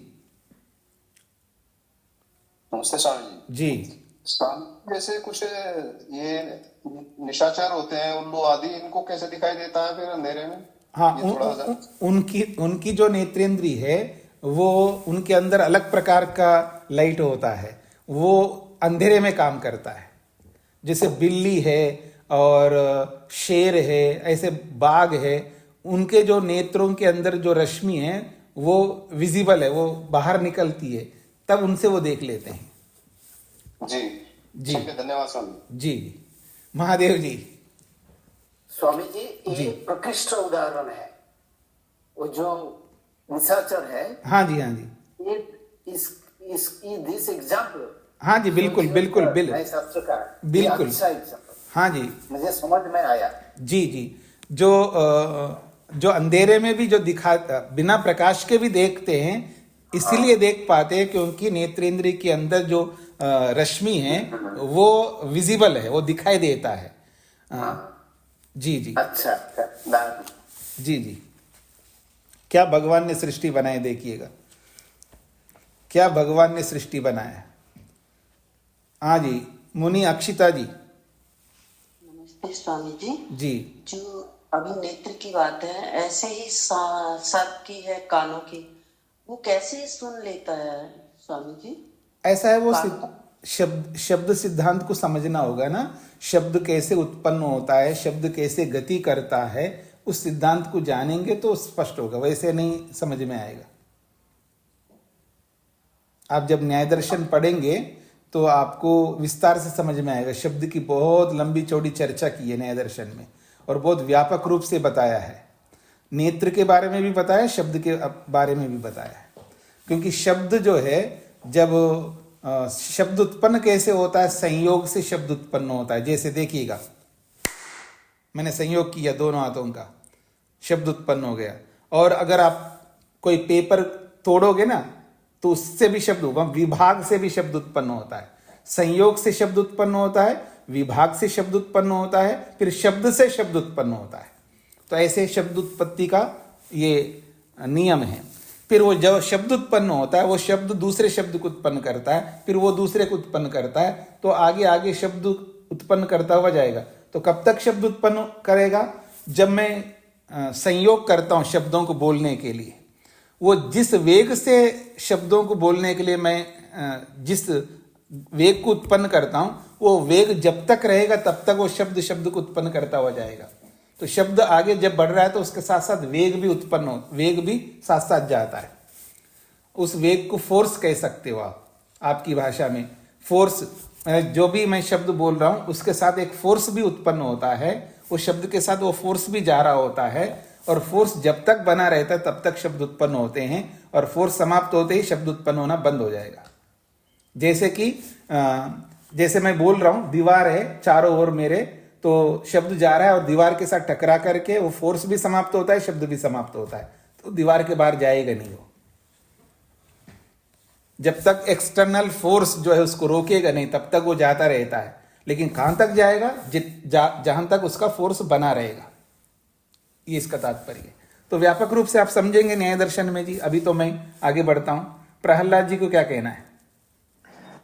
नमस्ते स्वामी जी। जी स्वामी, जैसे कुछ ये निशाचर होते हैं, उल्लू आदि, इनको कैसे दिखाई देता है फिर अंधेरे में? हाँ, ये थोड़ा सा उनकी जो नेत्रेंद्रिय है वो उनके अंदर अलग प्रकार का लाइट होता है, वो अंधेरे में काम करता है। जैसे बिल्ली है और शेर है, ऐसे बाघ है, उनके जो नेत्रों के अंदर जो रश्मि है वो विजिबल है, वो बाहर निकलती है, तब उनसे वो देख लेते हैं। जी जी। ठीक है, धन्यवाद स्वामी जी महादेव जी। स्वामी जी जी। ये प्रकृष्ट उदाहरण है, वो जो निशाचर है, हाँ जी, हाँ जी, ये दिस एग्जाम्पल। हाँ जी, बिल्कुल बिल्कुल बिल्कुल बिल्कुल। हाँ जी, मुझे समझ में आया। जी जी। जो अंधेरे में भी जो दिखा, बिना प्रकाश के भी देखते हैं, इसीलिए देख पाते हैं क्योंकि नेत्रेंद्रिय के अंदर जो रश्मि है वो विजिबल है, वो दिखाई देता है। जी जी अच्छा जी जी। क्या भगवान ने सृष्टि बनाई, देखिएगा क्या भगवान ने सृष्टि बनाया। हाँ जी, मुनि अक्षिता जी। नमस्ते स्वामी जी। जी जो अभी नेत्र की बात है, ऐसे ही सर्प की है कानों की, वो कैसे सुन लेता है स्वामी जी? ऐसा है, वो शब्द सिद्धांत को समझना होगा ना। शब्द कैसे उत्पन्न होता है, शब्द कैसे गति करता है, उस सिद्धांत को जानेंगे तो स्पष्ट होगा, वैसे नहीं समझ में आएगा। आप जब न्याय दर्शन पढ़ेंगे तो आपको विस्तार से समझ में आएगा। शब्द की बहुत लंबी चौड़ी चर्चा की है न्याय दर्शन में, और बहुत व्यापक रूप से बताया है। नेत्र के बारे में भी बताया, शब्द के बारे में भी बताया है। क्योंकि शब्द जो है, जब शब्द उत्पन्न कैसे होता है, संयोग से शब्द उत्पन्न होता है। जैसे देखिएगा, मैंने संयोग किया दोनों हाथों का, शब्द उत्पन्न हो गया। और अगर आप कोई पेपर तोड़ोगे ना तो उससे भी शब्द होगा, विभाग से भी शब्द उत्पन्न होता है। संयोग से शब्द उत्पन्न होता है, विभाग से शब्द उत्पन्न होता है, फिर शब्द से शब्द उत्पन्न होता है। तो ऐसे शब्द उत्पत्ति का ये नियम है। फिर वो जब शब्द उत्पन्न होता है, वो शब्द दूसरे शब्द को उत्पन्न करता है, फिर वो दूसरे को उत्पन्न करता है, तो आगे आगे शब्द उत्पन्न करता हुआ जाएगा। तो कब तक शब्द उत्पन्न करेगा? जब मैं संयोग करता हूँ शब्दों को बोलने के लिए, वो जिस वेग से शब्दों को बोलने के लिए मैं जिस वेग को उत्पन्न करता हूँ, वो वेग जब तक रहेगा तब तक वो शब्द को उत्पन्न करता हुआ जाएगा। तो शब्द आगे जब बढ़ रहा है तो उसके साथ साथ वेग भी उत्पन्न हो, वेग भी साथ साथ जाता है। उस वेग को फोर्स कह सकते हो आप, आपकी भाषा में। फोर्स, जो भी मैं शब्द बोल रहा हूँ उसके साथ एक फोर्स भी उत्पन्न होता है, वो शब्द के साथ वो फोर्स भी जा रहा होता है। और फोर्स जब तक बना रहता है तब तक शब्द उत्पन्न होते हैं, और फोर्स समाप्त होते ही शब्द उत्पन्न होना बंद हो जाएगा। जैसे कि जैसे मैं बोल रहा हूँ, दीवार है चारों ओर मेरे, तो शब्द जा रहा है और दीवार के साथ टकरा करके वो फोर्स भी समाप्त होता है, शब्द भी समाप्त होता है, तो दीवार के बाहर जाएगा नहीं वो। जब तक एक्सटर्नल फोर्स जो है उसको रोकेगा नहीं तब तक वो जाता रहता है। लेकिन कहां तक जाएगा? जहां तक उसका फोर्स बना रहेगा, ये इसका तात्पर्य है। तो व्यापक रूप से आप समझेंगे न्याय दर्शन में जी। अभी तो मैं आगे बढ़ता हूं। प्रहलाद जी को क्या कहना है?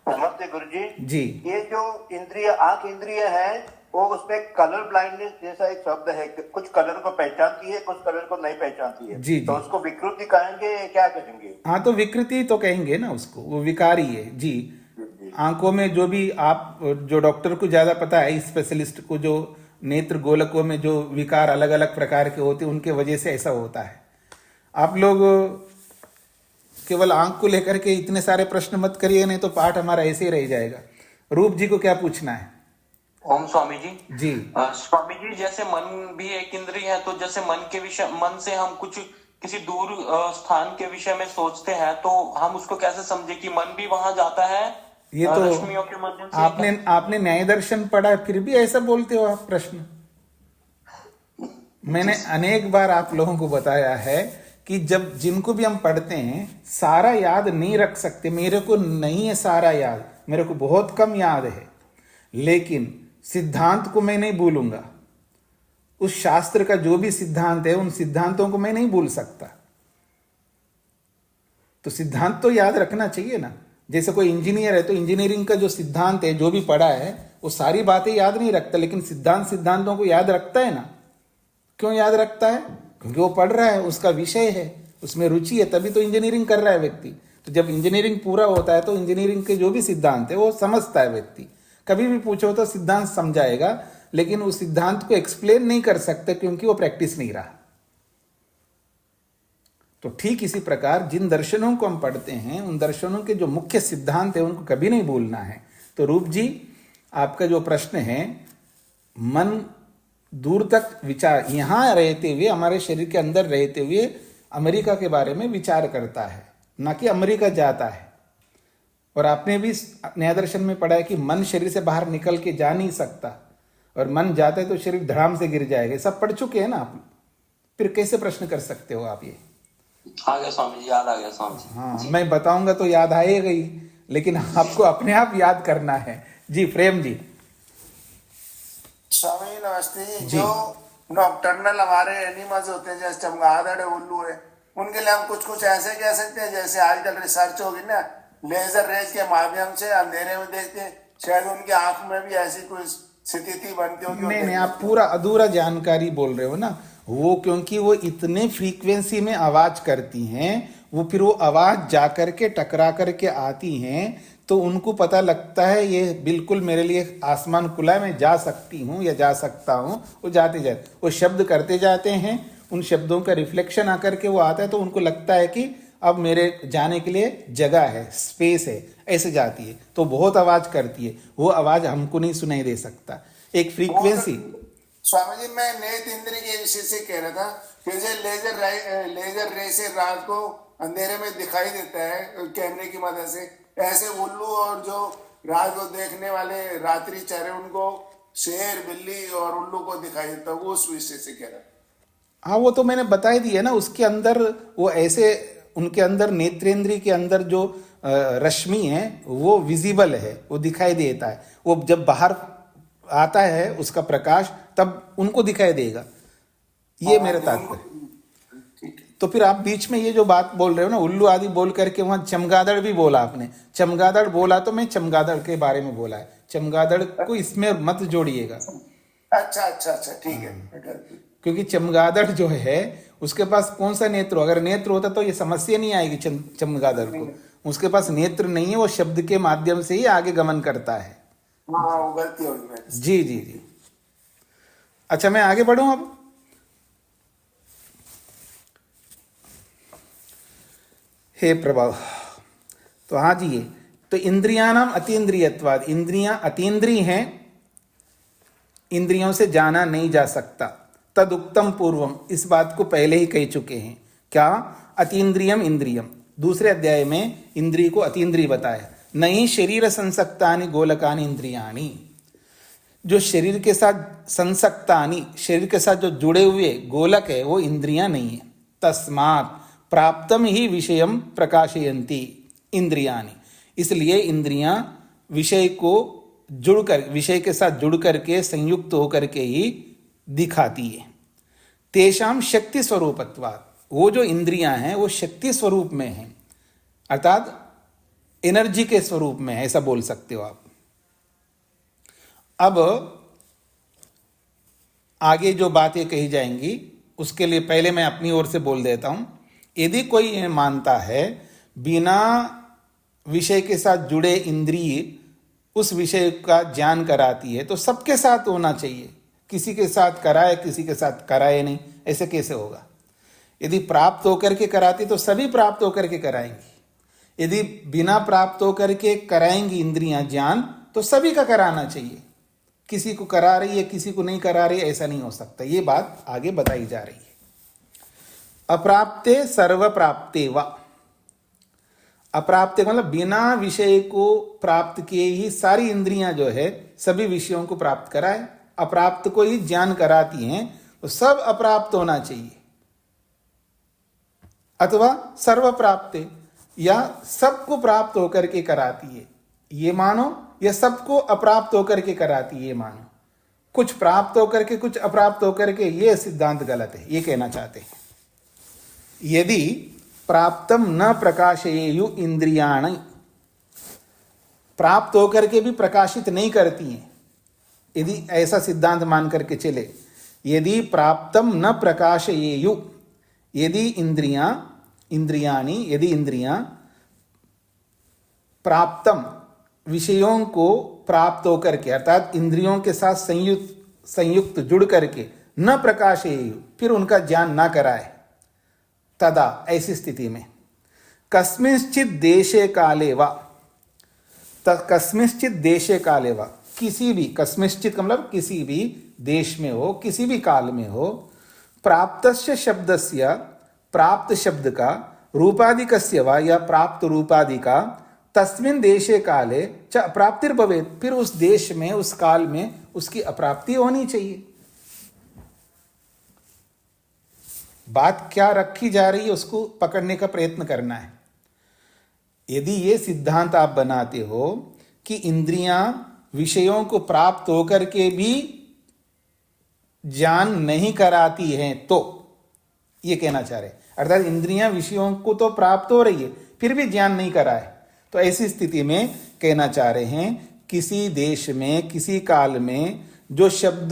नमस्ते गुरुजी जी। ये जो इंद्रिय, आंख इंद्रिय है, वो उसमें कलर ब्लाइंडनेस जैसा एक शब्द है, कुछ कलर को पहचानती है, कुछ कलर को नहीं पहचानती है। जी, तो जी। उसको विकृति कहेंगे, क्या कहेंगे? हाँ, तो विकृति तो कहेंगे ना उसको, वो विकारी है जी। आंखों में जो भी, आप जो डॉक्टर को ज्यादा पता है, स्पेशलिस्ट को, जो नेत्र गोलकों में जो विकार अलग अलग प्रकार के होते हैं, उनके वजह से ऐसा होता है। आप लोग केवल आंख को लेकर के इतने सारे प्रश्न मत करिए, नहीं तो पाठ हमारा ऐसे ही रह जाएगा। रूप जी को क्या पूछना है? ओम स्वामी जी। जी स्वामी जी, जैसे मन भी एक इंद्रिय है, तो जैसे मन से हम कुछ किसी दूर स्थान के विषय में सोचते हैं, तो हम उसको कैसे समझे कि मन भी वहां जाता है ये तो रश्मियों के माध्यम से आपने न्याय दर्शन पढ़ा है, फिर भी ऐसा बोलते हो आप प्रश्न। मैंने अनेक बार आप लोगों को बताया है कि जब जिनको भी हम पढ़ते हैं सारा याद नहीं रख सकते। मेरे को नहीं है सारा याद, मेरे को बहुत कम याद है, लेकिन सिद्धांत को मैं नहीं भूलूंगा। उस शास्त्र का जो भी सिद्धांत है उन सिद्धांतों को मैं नहीं भूल सकता। तो सिद्धांत तो याद रखना चाहिए ना। जैसे कोई इंजीनियर है तो इंजीनियरिंग का जो सिद्धांत है, जो भी पढ़ा है, वो सारी बातें याद नहीं रखता, लेकिन सिद्धांतों को याद रखता है ना। क्यों याद रखता है? क्योंकि वो पढ़ रहा है, उसका विषय है, उसमें रुचि है, तभी तो इंजीनियरिंग कर रहा है व्यक्ति। तो जब इंजीनियरिंग पूरा होता है तो इंजीनियरिंग के जो भी सिद्धांत है वो समझता है व्यक्ति। कभी भी पूछो तो सिद्धांत समझाएगा, लेकिन उस सिद्धांत को एक्सप्लेन नहीं कर सकते क्योंकि वो प्रैक्टिस नहीं रहा। तो ठीक इसी प्रकार जिन दर्शनों को हम पढ़ते हैं उन दर्शनों के जो मुख्य सिद्धांत है उनको कभी नहीं भूलना है। तो रूप जी, आपका जो प्रश्न है, मन दूर तक विचार, यहां रहते हुए, हमारे शरीर के अंदर रहते हुए अमेरिका के बारे में विचार करता है, ना कि अमेरिका जाता है। और आपने भी न्याय दर्शन में पढ़ा है कि मन शरीर से बाहर निकल के जा नहीं सकता, और मन जाता है तो शरीर धड़ाम से गिर जाएगा। सब पढ़ चुके हैं ना आप, फिर कैसे प्रश्न कर सकते हो आप? ये आ गया स्वामी जी, याद आ गया स्वामी जी। हाँ, मैं बताऊंगा तो याद आएगा ही, लेकिन आपको अपने आप याद करना है। जी प्रेम जी। स्वामी नमस्ते जी। जो नॉकटर्नल हमारे एनिमल्स होते हैं, जैसे चमगादड़ है, उल्लू है, उनके लिए हम कुछ ऐसे कह सकते हैं, जैसे आजकल रिसर्च होगी ना, लेजर रेज के माध्यम से अंधेरे में देखते हैं, शायद उनकी आंख में भी ऐसी कोई स्थिति बनती होगी। नहीं, आप पूरा अधूरा जानकारी बोल रहे हो ना। वो क्योंकि वो इतने फ्रीक्वेंसी में आवाज करती हैं, वो फिर वो आवाज जा करके टकरा करके आती हैं, तो उनको पता लगता है ये बिल्कुल मेरे लिए आसमान खुला है, मैं जा सकती हूँ या जा सकता हूँ। वो जाते जाते वो शब्द करते जाते हैं, उन शब्दों का रिफ्लेक्शन आकर के वो आता है, तो उनको लगता है कि अब मेरे जाने के लिए जगह है, स्पेस है, ऐसे जाती है। तो बहुत आवाज करती है, वो आवाज हमको नहीं सुनाई दे सकता, एक फ्रीक्वेंसी। स्वामी जी, मैं नेत्र इंद्रिय के विषय से कह रहा था कि लेजर रे से रात को अंधेरे में दिखाई देता है कैमरे की मदद से, ऐसे उल्लू और जो रात को देखने वाले रात्रि चेहरे, उनको शेर, बिल्ली और उल्लू को दिखाई देता है, वो उस विषय से कह रहा। हाँ, वो तो मैंने बता ही दिया ना। उसके अंदर वो ऐसे, उनके अंदर नेत्रेंद्रिय के अंदर जो रश्मि है वो विजिबल है, वो दिखाई देता है। वो जब बाहर आता है उसका प्रकाश, तब उनको दिखाई देगा। ये मेरा तात्पर्य। तो फिर आप बीच में ये जो बात बोल रहे हो ना, उल्लू आदि बोल करके, वहां चमगादड़ भी बोला आपने। चमगादड़ बोला तो मैं चमगादड़ के बारे में बोला है, चमगादड़ को इसमें मत जोड़िएगा। अच्छा, ठीक है। क्योंकि चमगादड़ जो है उसके पास कौन सा नेत्र हो? अगर नेत्र होता तो ये समस्या नहीं आएगी चमगादड़ को। उसके पास नेत्र नहीं है, वो शब्द के माध्यम से ही आगे गमन करता है। हाँ, गलती होगी। जी जी जी। अच्छा, मैं आगे बढ़ूं अब। हे प्रभु, तो हाँ जी, ये तो इंद्रियानाम अतीन्द्रियत्वाद, इंद्रियां अतीन्द्रिय हैं, इंद्रियों से जाना नहीं जा सकता। तद उक्तम पूर्वम, इस बात को पहले ही कह चुके हैं। क्या? अतीन्द्रियम इंद्रियम, दूसरे अध्याय में इंद्रिय को अतीन्द्रिय बताया। नहीं शरीर संसक्तानि गोलकानि इंद्रियाणि, जो शरीर के साथ संसक्तानि, शरीर के साथ जो जुड़े हुए गोलक है वो इंद्रियां नहीं है। तस्मात् प्राप्तम ही विषयम प्रकाशयन्ति इंद्रियाणि, इसलिए इंद्रियां विषय को जुड़कर, विषय के साथ जुड़ करके, संयुक्त होकर के ही दिखाती है। तेषाम शक्ति स्वरूपत्वात्, वो जो इंद्रियां हैं वो शक्ति स्वरूप में हैं, अर्थात एनर्जी के स्वरूप में है, ऐसा बोल सकते हो आप। अब आगे जो बातें कही जाएंगी उसके लिए पहले मैं अपनी ओर से बोल देता हूं। यदि कोई ये मानता है बिना विषय के साथ जुड़े इंद्रिय उस विषय का ज्ञान कराती है, तो सबके साथ होना चाहिए, किसी के साथ कराए किसी के साथ कराए नहीं, ऐसे कैसे होगा? यदि प्राप्त होकर के कराती तो सभी प्राप्त होकर के कराएंगी, यदि बिना प्राप्त होकर के कराएंगी इंद्रियां ज्ञान, तो सभी का कराना चाहिए। किसी को करा रही है किसी को नहीं करा रही है, ऐसा नहीं हो सकता। ये बात आगे बताई जा रही है। अप्राप्ते सर्व प्राप्ते वा, अप्राप्त मतलब बिना विषय को प्राप्त किए ही सारी इंद्रियां जो है सभी विषयों को प्राप्त कराए, अप्राप्त को ही ज्ञान कराती हैं, तो सब अप्राप्त होना चाहिए, अथवा सर्व प्राप्त या सबको प्राप्त होकर के कराती है ये मानो, या सबको अप्राप्त होकर के कराती है ये मानो। कुछ प्राप्त होकर के कुछ अप्राप्त होकर के, ये सिद्धांत गलत है, ये कहना चाहते हैं। यदि प्राप्तम न प्रकाशयेयु इंद्रियाणि, प्राप्त होकर के भी प्रकाशित नहीं करती हैं, यदि ऐसा सिद्धांत मान करके चले, यदि प्राप्तम न प्रकाशयेयु, यदि इंद्रियाणि यदि इंद्रियां प्राप्तम विषयों को प्राप्त होकर के, अर्थात इंद्रियों के साथ संयुक्त जुड़ करके, न प्रकाशयेयु फिर उनका ज्ञान ना कराए, तदा ऐसी स्थिति में कस्मिंश्चित देशे काले वा, कस्मिंश्चित देशे काले वा, किसी भी, कस्मिंश्चित मतलब किसी भी देश में हो, किसी भी काल में हो, प्राप्तस्य शब्दस्य, प्राप्त शब्द का, रूपादिकस्य वा या प्राप्त रूपादि का, तस्मिन् देशे काले च अप्राप्तिर भवेत्, फिर उस देश में उस काल में उसकी अप्राप्ति होनी चाहिए। बात क्या रखी जा रही है उसको पकड़ने का प्रयत्न करना है। यदि ये सिद्धांत आप बनाते हो कि इंद्रियां विषयों को प्राप्त होकर के भी ज्ञान नहीं कराती हैं, तो ये कहना चाह रहे, अर्थात इंद्रियां विषयों को तो प्राप्त हो रही है फिर भी ज्ञान नहीं कराए, तो ऐसी स्थिति में कहना चाह रहे हैं किसी देश में किसी काल में जो शब्द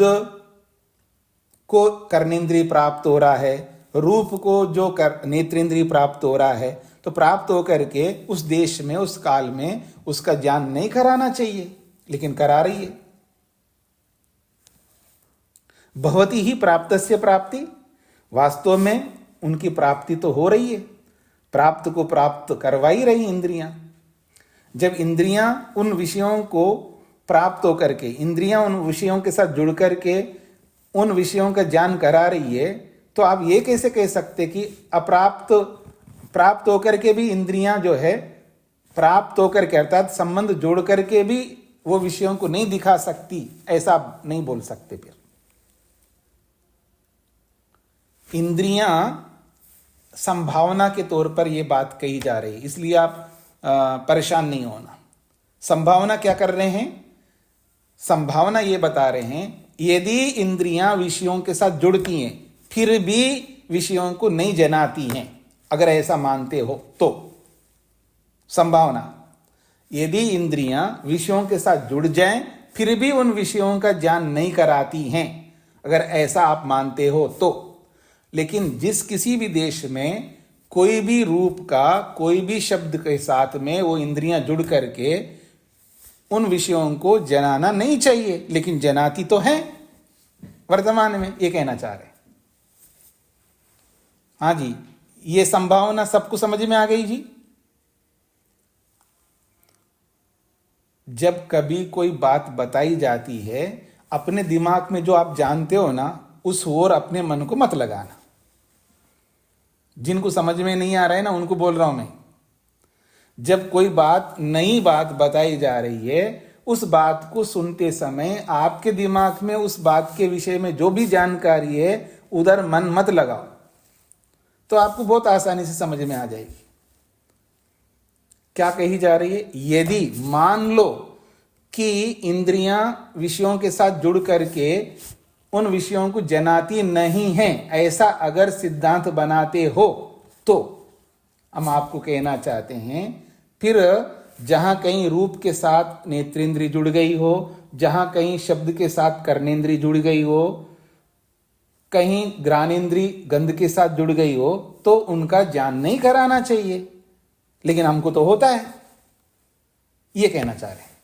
को कर्णेंद्रिय प्राप्त हो रहा है, रूप को जो नेत्रेंद्रिय प्राप्त हो रहा है, तो प्राप्त होकर के उस देश में उस काल में उसका ज्ञान नहीं कराना चाहिए, लेकिन करा रही है। भवती ही प्राप्तस्य प्राप्ति, वास्तव में उनकी प्राप्ति तो हो रही है, प्राप्त को प्राप्त करवाई रही इंद्रियां। जब इंद्रियां उन विषयों को प्राप्त होकर के, इंद्रियां उन विषयों के साथ जुड़ करके उन विषयों का ज्ञान करा रही है, तो आप ये कैसे कह सकते कि प्राप्त होकर के भी इंद्रियां जो है प्राप्त होकर के, अर्थात संबंध जोड़ करके भी वो विषयों को नहीं दिखा सकती, ऐसा आप नहीं बोल सकते। फिर इंद्रियां संभावना के तौर पर यह बात कही जा रही है, इसलिए आप परेशान नहीं होना। संभावना क्या कर रहे हैं? संभावना ये बता रहे हैं यदि इंद्रियां विषयों के साथ जुड़ती हैं फिर भी विषयों को नहीं जनाती हैं, अगर ऐसा मानते हो तो संभावना, यदि इंद्रियां विषयों के साथ जुड़ जाएं फिर भी उन विषयों का ज्ञान नहीं कराती हैं, अगर ऐसा आप मानते हो तो। लेकिन जिस किसी भी देश में कोई भी रूप का कोई भी शब्द के साथ में वो इंद्रियां जुड़ करके उन विषयों को जनाना नहीं चाहिए, लेकिन जनाती तो है वर्तमान में, ये कहना चाह रहे। हाँ जी, ये संभावना सबको समझ में आ गई जी। जब कभी कोई बात बताई जाती है, अपने दिमाग में जो आप जानते हो ना, उस ओर अपने मन को मत लगाना। जिनको समझ में नहीं आ रहा है ना, उनको बोल रहा हूं मैं। जब कोई नई बात बताई जा रही है, उस बात को सुनते समय आपके दिमाग में उस बात के विषय में जो भी जानकारी है उधर मन मत लगाओ, तो आपको बहुत आसानी से समझ में आ जाएगी क्या कही जा रही है। यदि मान लो कि इंद्रियां विषयों के साथ जुड़ करके उन विषयों को जनाती नहीं हैं, ऐसा अगर सिद्धांत बनाते हो, तो हम आपको कहना चाहते हैं फिर जहां कहीं रूप के साथ नेत्रेंद्रिय जुड़ गई हो, जहां कहीं शब्द के साथ कर्णेंद्रिय जुड़ गई हो, कहीं घ्राणेंद्रिय गंध के साथ जुड़ गई हो, तो उनका ज्ञान नहीं कराना चाहिए, लेकिन हमको तो होता है, ये कहना चाह रहे हैं।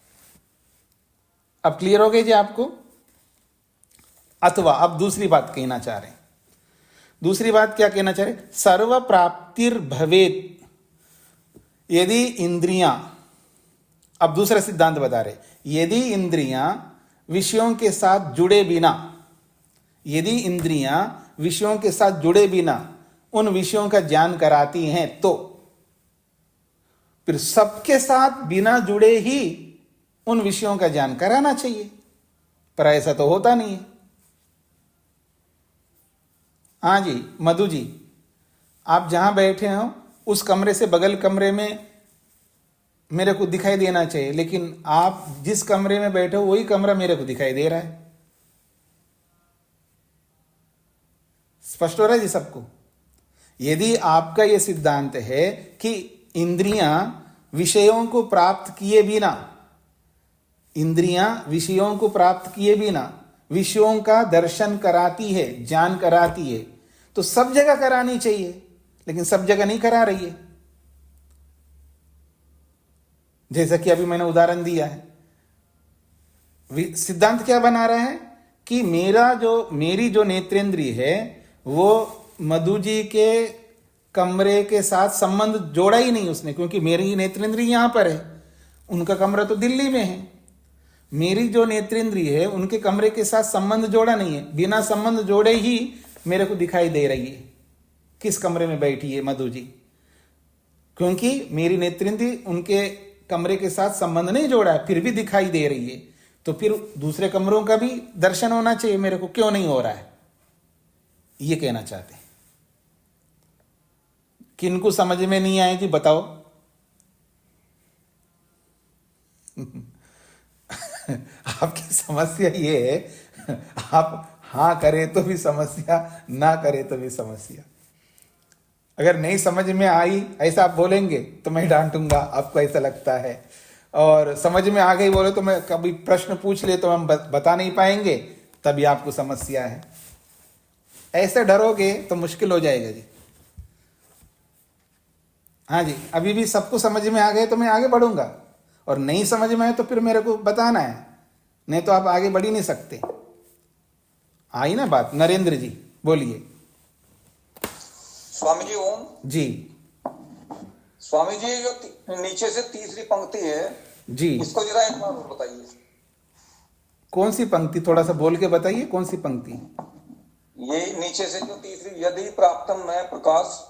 अब क्लियर हो गए जी आपको? अथवा अब दूसरी बात कहना चाह रहे हैं। दूसरी बात क्या कहना चाह रहे? सर्व प्राप्तिर भवेत, यदि इंद्रियां, अब दूसरा सिद्धांत बता रहे, यदि इंद्रियां विषयों के साथ जुड़े बिना, यदि इंद्रियां विषयों के साथ जुड़े बिना उन विषयों का ज्ञान कराती हैं, तो फिर सबके साथ बिना जुड़े ही उन विषयों का ज्ञान कराना चाहिए, पर ऐसा तो होता नहीं है। हाँ जी मधु जी, आप जहां बैठे हो उस कमरे से बगल कमरे में मेरे को दिखाई देना चाहिए, लेकिन आप जिस कमरे में बैठे हो वही कमरा मेरे को दिखाई दे रहा है। स्पष्ट हो रहा है जी सबको? यदि आपका यह सिद्धांत है कि इंद्रियां विषयों को प्राप्त किए बिना, इंद्रियां विषयों को प्राप्त किए बिना विषयों का दर्शन कराती है, ज्ञान कराती है, तो सब जगह करानी चाहिए, लेकिन सब जगह नहीं करा रही है। जैसा कि अभी मैंने उदाहरण दिया है, सिद्धांत क्या बना रहा है कि मेरी जो नेत्रेंद्रिय है वो मधु जी के कमरे के साथ संबंध जोड़ा ही नहीं उसने, क्योंकि मेरी नेत्रेंद्रिय यहां पर है, उनका कमरा तो दिल्ली में है। मेरी जो नेत्रेंद्रिय है उनके कमरे के साथ संबंध जोड़ा नहीं है, बिना संबंध जोड़े ही मेरे को दिखाई दे रही है किस कमरे में बैठी है मधु जी, क्योंकि मेरी नेत्रेंद्रिय उनके कमरे के साथ संबंध नहीं जोड़ा है, फिर भी दिखाई दे रही है। तो फिर दूसरे कमरों का भी दर्शन होना चाहिए मेरे को, क्यों नहीं हो रहा है, ये कहना चाहते हैं। किनको समझ में नहीं आए जी बताओ? आपकी समस्या ये है, आप हाँ करें तो भी समस्या, ना करें तो भी समस्या। अगर नहीं समझ में आई ऐसा आप बोलेंगे तो मैं डांटूंगा, आपको ऐसा लगता है, और समझ में आ गई बोले तो मैं कभी प्रश्न पूछ ले तो हम बता नहीं पाएंगे, तभी आपको समस्या है। ऐसे डरोगे तो मुश्किल हो जाएगा जी। हाँ जी, अभी भी सबको समझ में आ गए तो मैं आगे बढ़ूंगा, और नहीं समझ में आए तो फिर मेरे को बताना है, नहीं तो आप आगे बढ़ ही नहीं सकते। आई ना बात? नरेंद्र जी बोलिए। स्वामी जी ओम जी। स्वामी जी, जो नीचे से तीसरी पंक्ति है जी, इसको जरा एक बार बताइए। कौन सी पंक्ति? थोड़ा सा बोल के बताइए, कौन सी पंक्ति? ये नीचे से जो तीसरी, यदि प्राप्तम मैं प्रकाश,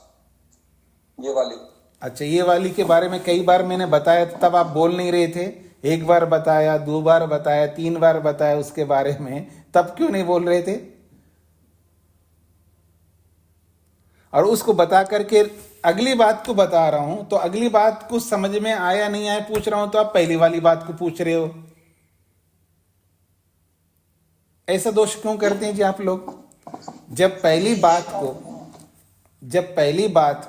ये वाली। अच्छा, ये वाली के बारे में कई बार मैंने बताया, तब आप बोल नहीं रहे थे। एक बार बताया, 2 बार बताया, 3 बार बताया उसके बारे में, तब क्यों नहीं बोल रहे थे? और उसको बता करके अगली बात को बता रहा हूं, तो अगली बात को समझ में आया नहीं आया पूछ रहा हूं, तो आप पहली वाली बात को पूछ रहे हो। ऐसा दोष क्यों करते हैं जी आप लोग? जब पहली बात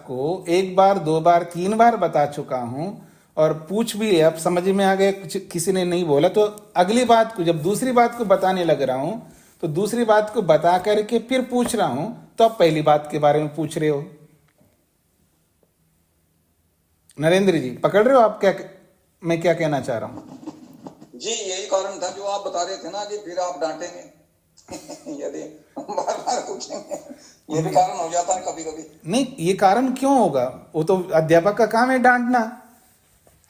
को 1 बार, 2 बार, 3 बार बता चुका हूं और पूछ भी लिया, अब समझ में आ गया, किसी ने नहीं बोला, तो अगली बात को, जब दूसरी बात को बताने लग रहा हूं, तो दूसरी बात को बता करके फिर पूछ रहा हूं, तो आप पहली बात के बारे में पूछ रहे हो। नरेंद्र जी पकड़ रहे हो आप मैं क्या कहना चाह रहा हूं? जी यही कारण था जो आप बता रहे थे ना, कि फिर आप डांटेंगे यदि बार बार पूछेंगे, ये भी कारण हो जाता है कभी कभी। नहीं, ये कारण क्यों होगा? वो तो अध्यापक का काम है डांटना,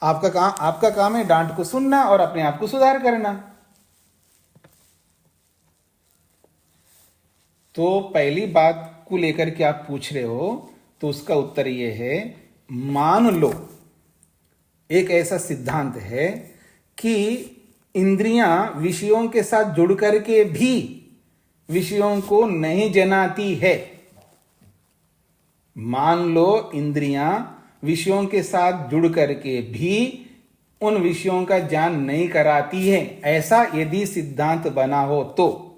आपका काम है डांट को सुनना और अपने आप को सुधार करना। तो पहली बात को लेकर के आप पूछ रहे हो, तो उसका उत्तर ये है, मान लो एक ऐसा सिद्धांत है कि इंद्रियां विषयों के साथ जुड़ करके भी विषयों को नहीं जनाती है। मान लो इंद्रियां विषयों के साथ जुड़ करके भी उन विषयों का ज्ञान नहीं कराती है, ऐसा यदि सिद्धांत बना हो तो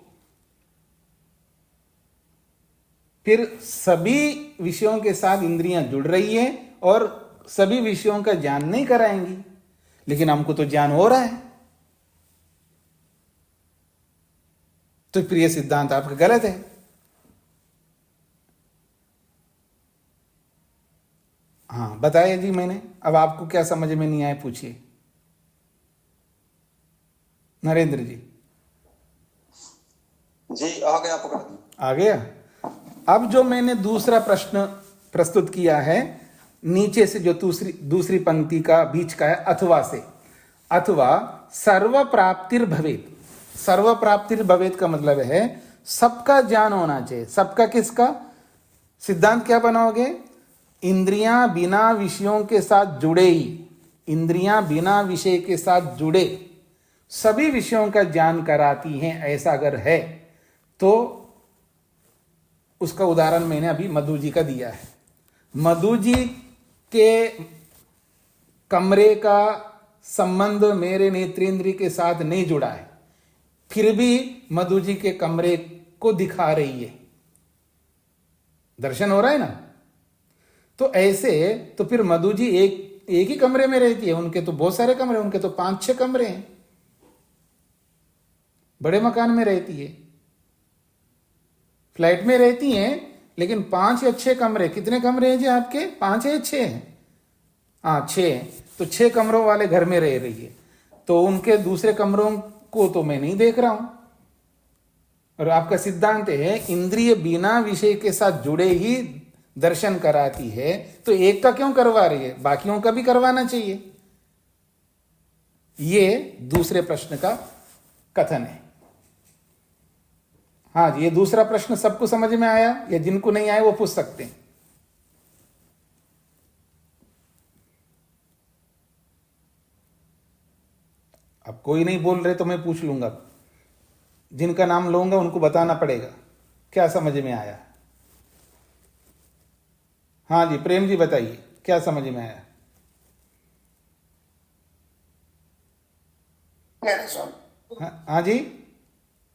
फिर सभी विषयों के साथ इंद्रियां जुड़ रही है और सभी विषयों का ज्ञान नहीं कराएंगी, लेकिन हमको तो ज्ञान हो रहा है, तो फिर यह सिद्धांत आपका गलत है। हाँ बताया जी मैंने, अब आपको क्या समझ में नहीं आया पूछिए नरेंद्र जी। जी आ गया, पकड़ आ गया। अब जो मैंने दूसरा प्रश्न प्रस्तुत किया है, नीचे से जो दूसरी पंक्ति का बीच का है, अथवा से, अथवा सर्व प्राप्तिर भवेत। सर्व प्राप्तिर भवेत का मतलब है सबका ज्ञान होना चाहिए। सबका किसका? सिद्धांत क्या बनाओगे? इंद्रियां बिना विषयों के साथ जुड़े ही इंद्रियां बिना विषय के साथ जुड़े सभी विषयों का ज्ञान कराती हैं, ऐसा अगर है तो उसका उदाहरण मैंने अभी मधु जी का दिया है। मधु जी के कमरे का संबंध मेरे नेत्रेंद्रिय के साथ नहीं जुड़ा है, फिर भी मधु जी के कमरे को दिखा रही है, दर्शन हो रहा है ना। तो ऐसे तो फिर मधु जी एक ही कमरे में रहती है, उनके तो बहुत सारे कमरे, उनके तो 5-6 कमरे हैं, बड़े मकान में रहती है, फ्लैट में रहती हैं, लेकिन 5 या 6 कमरे। कितने कमरे हैं जी आपके? 5 या 6 हैं? हाँ 6 हैं। तो 6 कमरों वाले घर में रह रही है, तो उनके दूसरे कमरों को तो मैं नहीं देख रहा हूं। और आपका सिद्धांत है इंद्रिय बिना विषय के साथ जुड़े ही दर्शन कराती है, तो एक का क्यों करवा रही है, बाकियों का भी करवाना चाहिए। ये दूसरे प्रश्न का कथन है। हाँ जी, ये दूसरा प्रश्न सबको समझ में आया, या जिनको नहीं आया वो पूछ सकते हैं। अब कोई नहीं बोल रहे तो मैं पूछ लूंगा, जिनका नाम लूंगा उनको बताना पड़ेगा क्या समझ में आया। हाँ जी, प्रेम जी बताइए क्या समझ में आया। हाँ जी,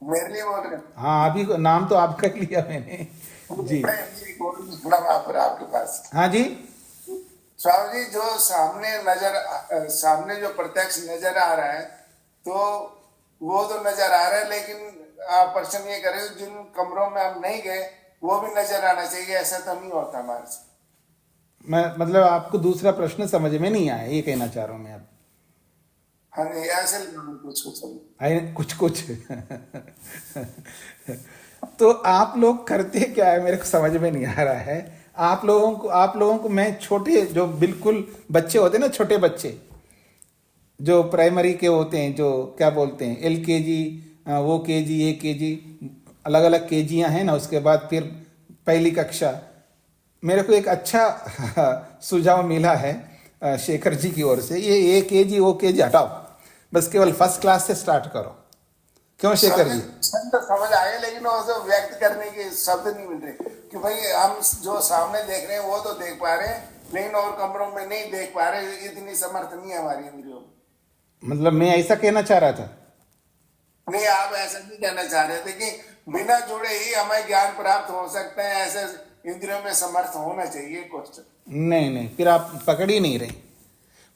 मेरे लिए बोल रहे हैं। हाँ अभी नाम तो आपका लिया मैंने जी। आपके पास। हाँ जी, स्वामी जी, जो सामने जो प्रत्यक्ष नजर आ रहा है, तो वो तो नजर आ रहा है, लेकिन आप प्रश्न ये करें जिन कमरों में हम नहीं गए वो भी नजर आना चाहिए, ऐसा तो नहीं होता हमारे से। मैं मतलब आपको दूसरा प्रश्न समझ में नहीं आया, ये कहना चाह रहा हूं मैं अब। हाँ नहीं, ऐसे कुछ कुछ तो आप लोग करते क्या है मेरे को समझ में नहीं आ रहा है। आप लोगों को मैं छोटे जो बिल्कुल बच्चे होते हैं ना, छोटे बच्चे जो प्राइमरी के होते हैं, जो क्या बोलते हैं LKG, वो KG, ये KG, अलग अलग केजियां हैं ना, उसके बाद फिर पहली कक्षा। मेरे को एक अच्छा सुझाव मिला है शेखर जी की ओर से, ये KG वो KG हटाओ, बस केवल फर्स्ट क्लास से स्टार्ट करो। क्यों शेखर जी? तो समझ आए, लेकिन उसे व्यक्त करने के शब्द नहीं मिल रहे कि भाई हम जो सामने देख रहे हैं वो तो देख पा रहे हैं, लेकिन और कमरों में नहीं देख पा रहे, इतनी समर्थ नहीं है हमारी इंद्रियों में। मतलब मैं ऐसा कहना चाह रहा था? नहीं, आप ऐसा नहीं कहना चाह रहे थे कि बिना जुड़े ही हमें ज्ञान प्राप्त हो सकता है, ऐसे इंद्रियों में समर्थ होना चाहिए कुछ। नहीं, फिर आप पकड़ ही नहीं रहे।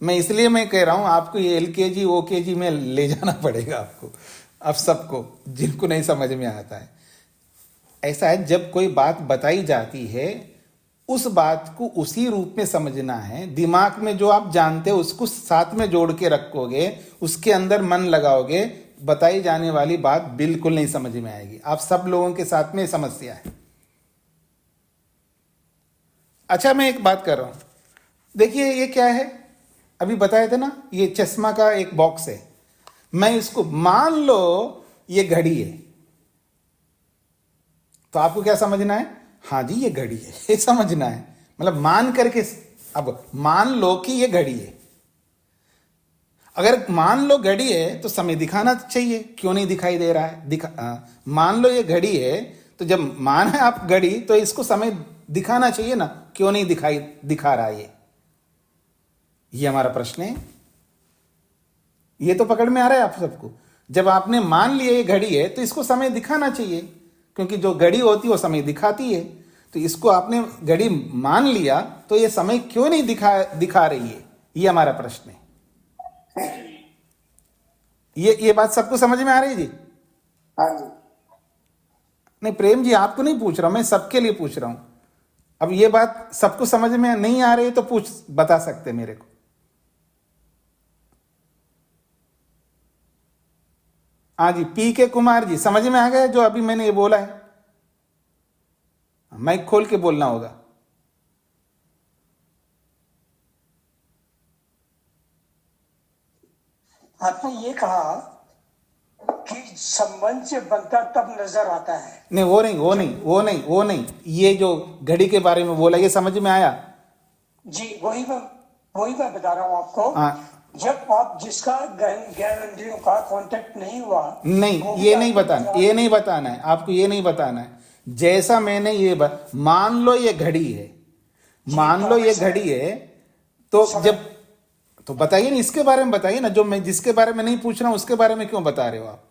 मैं इसलिए मैं कह रहा हूं आपको ये LKG OKG में ले जाना पड़ेगा आपको, अब सबको जिनको नहीं समझ में आता है। ऐसा है, जब कोई बात बताई जाती है उस बात को उसी रूप में समझना है। दिमाग में जो आप जानते हो उसको साथ में जोड़ के रखोगे, उसके अंदर मन लगाओगे, बताई जाने वाली बात बिल्कुल नहीं समझ में आएगी। आप सब लोगों के साथ में समस्या है। अच्छा, मैं एक बात कर रहा हूं, देखिए ये क्या है, अभी बताए थे ना, ये चश्मा का एक बॉक्स है। मैं इसको मान लो ये घड़ी है, तो आपको क्या समझना है? हाँ जी ये घड़ी है, ये समझना है। मतलब मान करके, अब मान लो कि ये घड़ी है। अगर मान लो घड़ी है तो समय दिखाना चाहिए, क्यों नहीं दिखाई दे रहा है? मान लो ये घड़ी है, तो जब मान है आप घड़ी, तो इसको समय दिखाना चाहिए ना, क्यों नहीं दिखा रहा है? ये हमारा प्रश्न है। ये तो पकड़ में आ रहा है आप सबको? जब आपने मान लिया ये घड़ी है तो इसको समय दिखाना चाहिए, क्योंकि जो घड़ी होती है वो समय दिखाती है। तो इसको आपने घड़ी मान लिया, तो ये समय क्यों नहीं दिखा रही है? ये हमारा प्रश्न है। ये बात सबको समझ में आ रही है जी? हाँ जी। नहीं प्रेम जी, आपको नहीं पूछ रहा, मैं सबके लिए पूछ रहा हूं। अब ये बात सबको समझ में नहीं आ रही है तो बता सकते मेरे को। हाँ जी, PK कुमार जी, समझ में आ गया जो अभी मैंने ये बोला है? माइक खोल के बोलना होगा। आपने ये कहा कि संबंध से बनता तब नजर आता है। नहीं वो नहीं, ये जो घड़ी के बारे में बोला, ये समझ में आया? जी वही मैं वही मैं बता रहा हूँ आपको। जब आप जिसका ज्ञानेंद्रियों का कांटेक्ट नहीं हुआ, नहीं, ये नहीं बताना है आपको, ये नहीं बताना है। जैसा मैंने मान लो ये घड़ी है, मान लो ये घड़ी है, तो जब तो बताइए ना, इसके बारे में बताइए ना, जो मैं जिसके बारे में नहीं पूछ रहा हूं उसके बारे में क्यों बता रहे हो आप?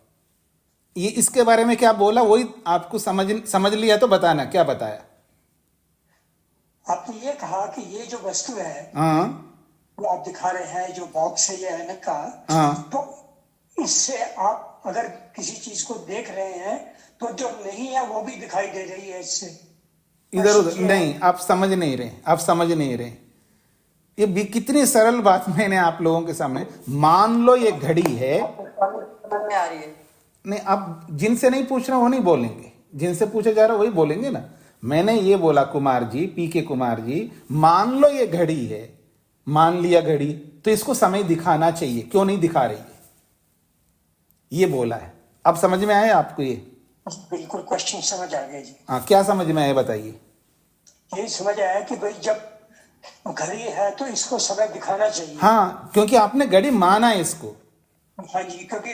ये इसके बारे में क्या बोला वही आपको समझ लिया तो बताना क्या बताया। आपने ये कहा कि ये जो वस्तु है हाँ, वो आप दिखा रहे हैं, जो बॉक्स है ये ऐनक का, हाँ, तो इससे आप अगर किसी चीज को देख रहे हैं तो जो नहीं है वो भी दिखाई दे रही है इससे। इधर उधर नहीं, आप समझ नहीं रहे। ये भी कितनी सरल बात मैंने आप लोगों के सामने, मान लो ये घड़ी है, समझ में आ रही है। नहीं, अब जिनसे नहीं पूछ रहा वो नहीं बोलेंगे, जिनसे पूछा जा रहा वही बोलेंगे ना। मैंने ये बोला कुमार जी, पीके कुमार जी, मान लो ये घड़ी है, मान लिया घड़ी, तो इसको समय दिखाना चाहिए, क्यों नहीं दिखा रही है, ये बोला है। अब समझ में आया आपको? ये बिल्कुल क्वेश्चन समझ आ गया जी। हाँ, क्या समझ में आया बताइए? यही समझ आया कि भाई जब घड़ी है तो इसको समय दिखाना चाहिए। हाँ, क्योंकि आपने घड़ी माना है इसको। हाँ जी, क्योंकि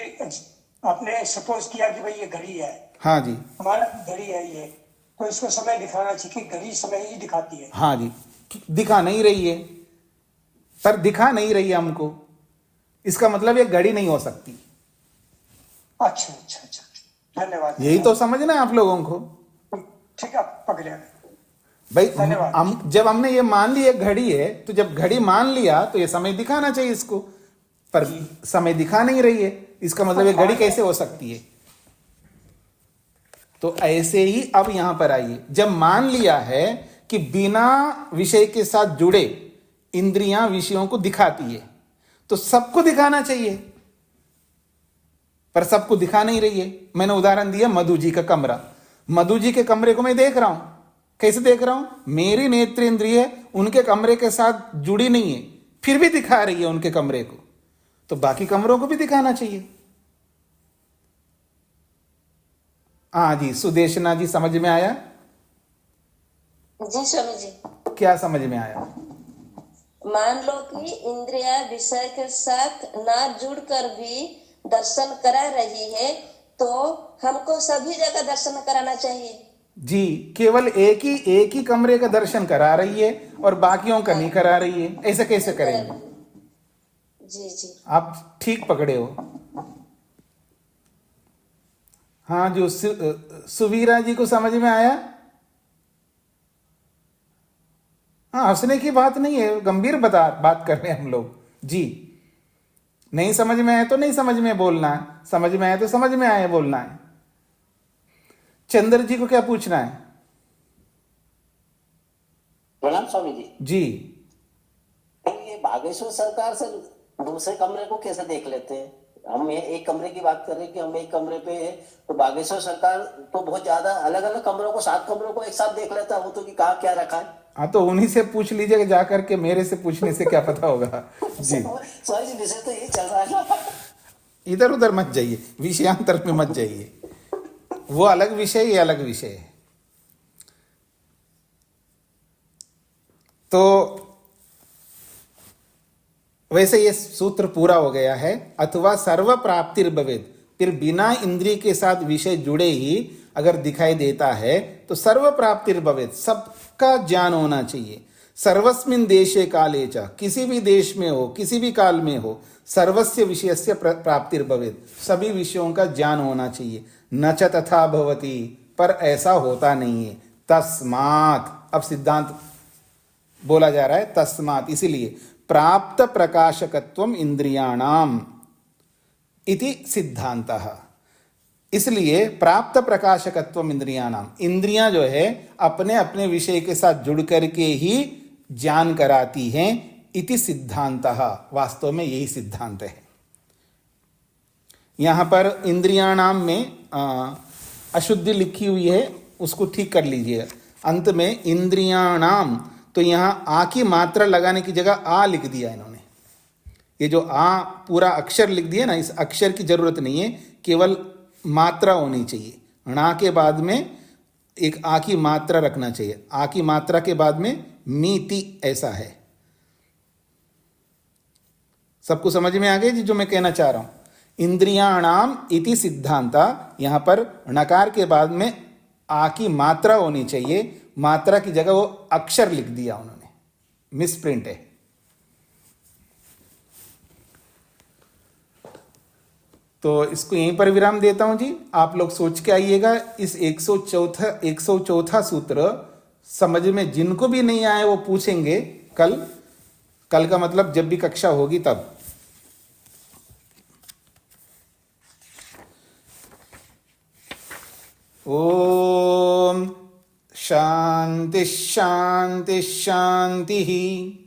आपने सपोज किया कि भाई ये घड़ी है। हाँ जी, हमारा घड़ी है ये, तो इसको समय दिखाना चाहिए कि घड़ी समय ही दिखाती है। हाँ जी, दिखा नहीं रही है, पर दिखा नहीं रही है हमको, इसका मतलब ये घड़ी नहीं हो सकती। अच्छा, धन्यवाद। यही तो समझना है आप लोगों को। ठीक है, पकड़े भाई। जब हमने ये मान लिया घड़ी है, तो जब घड़ी मान लिया तो ये समय दिखाना चाहिए इसको, पर समय दिखा नहीं रही है, इसका मतलब ये घड़ी कैसे हो सकती है? तो ऐसे ही अब यहां पर आइए, जब मान लिया है कि बिना विषय के साथ जुड़े इंद्रियां विषयों को दिखाती है, तो सबको दिखाना चाहिए, पर सबको दिखा नहीं रही है। मैंने उदाहरण दिया मधु जी का कमरा, मधु जी के कमरे को मैं देख रहा हूं, कैसे देख रहा हूं? मेरी नेत्रेंद्रिय उनके कमरे के साथ जुड़ी नहीं है, फिर भी दिखा रही है उनके कमरे को, तो बाकी कमरों को भी दिखाना चाहिए। हाँ जी, सुदेशना जी, समझ में आया? जी स्वामी जी। क्या समझ में आया? मान लो कि इंद्रिया विषय के साथ ना जुड़कर भी दर्शन करा रही है, तो हमको सभी जगह दर्शन कराना चाहिए। जी, केवल एक ही कमरे का दर्शन करा रही है और बाकियों का नहीं करा रही है, ऐसे कैसे करेंगे? जी, आप ठीक पकड़े हो। हाँ, जो सुवीरा जी को समझ में आया? हाँ, हंसने की बात नहीं है, गंभीर बात कर रहे हैं हम लोग जी। नहीं समझ में आया तो नहीं समझ में बोलना है, समझ में आया तो समझ में आया बोलना है। चंद्र जी को क्या पूछना है? प्रणाम स्वामी जी। जी, ये बागेश्वर सरकार से दूसरे कमरे को कैसे देख लेते हैं? हम ये एक कमरे की बात कर रहे हैं कि हम एक कमरे पे है, तो बागेश्वर सरकार तो बहुत ज्यादा अलग अलग कमरों को, 7 कमरों को एक साथ देख लेता है, वो तो कि कहाँ क्या रखा है। हाँ, तो उन्हीं से पूछ लीजिएगा जाकर के, मेरे से पूछने से क्या पता होगा जी। स्वामी जी, विषय तो ये चल रहा है ना। इधर उधर मत जाइए, विषयांतर में मत जाइए, वो अलग विषय, ये अलग विषय है। तो वैसे ये सूत्र पूरा हो गया है। अथवा सर्व प्राप्तिर भवेद, फिर बिना इंद्रिय के साथ विषय जुड़े ही अगर दिखाई देता है तो सर्व प्राप्तिर भवेद, सबका ज्ञान होना चाहिए। सर्वस्मिन देशे काले च, किसी भी देश में हो, किसी भी काल में हो, सर्वस्य विषयस्य प्राप्तिर भवेद, सभी विषयों का ज्ञान होना चाहिए। न च तथा भवति, पर ऐसा होता नहीं है। तस्मात्, अब सिद्धांत बोला जा रहा है, तस्मात् इसीलिए प्राप्त प्रकाशकत्वम इंद्रियाणाम इति सिद्धांतः, इसलिए प्राप्त प्रकाशकत्वम इंद्रियाणाम, इंद्रियां जो है अपने अपने विषय के साथ जुड़ करके ही ज्ञान कराती हैं, इति सिद्धांतः, वास्तव में यही सिद्धांत है। यहां पर इंद्रियाणाम में अशुद्धि लिखी हुई है, उसको ठीक कर लीजिए। अंत में इंद्रियाणाम, तो यहां आ की मात्रा लगाने की जगह आ लिख दिया इन्होंने। ये जो आ पूरा अक्षर लिख दिया ना, इस अक्षर की जरूरत नहीं है, केवल मात्रा होनी चाहिए। णा के बाद में एक आ की मात्रा रखना चाहिए, आ की मात्रा के बाद में मीति, ऐसा है। सबको समझ में आ गई जी जो मैं कहना चाह रहा हूं? इंद्रियाणाम इति सिद्धांता, यहां पर णकार के बाद में आ की मात्रा होनी चाहिए, मात्रा की जगह वो अक्षर लिख दिया उन्होंने, मिसप्रिंट है। तो इसको यहीं पर विराम देता हूं जी। आप लोग सोच के आइएगा। इस 104 सूत्र समझ में जिनको भी नहीं आए वो पूछेंगे कल का मतलब जब भी कक्षा होगी तब। ओम शांति शांति शांति।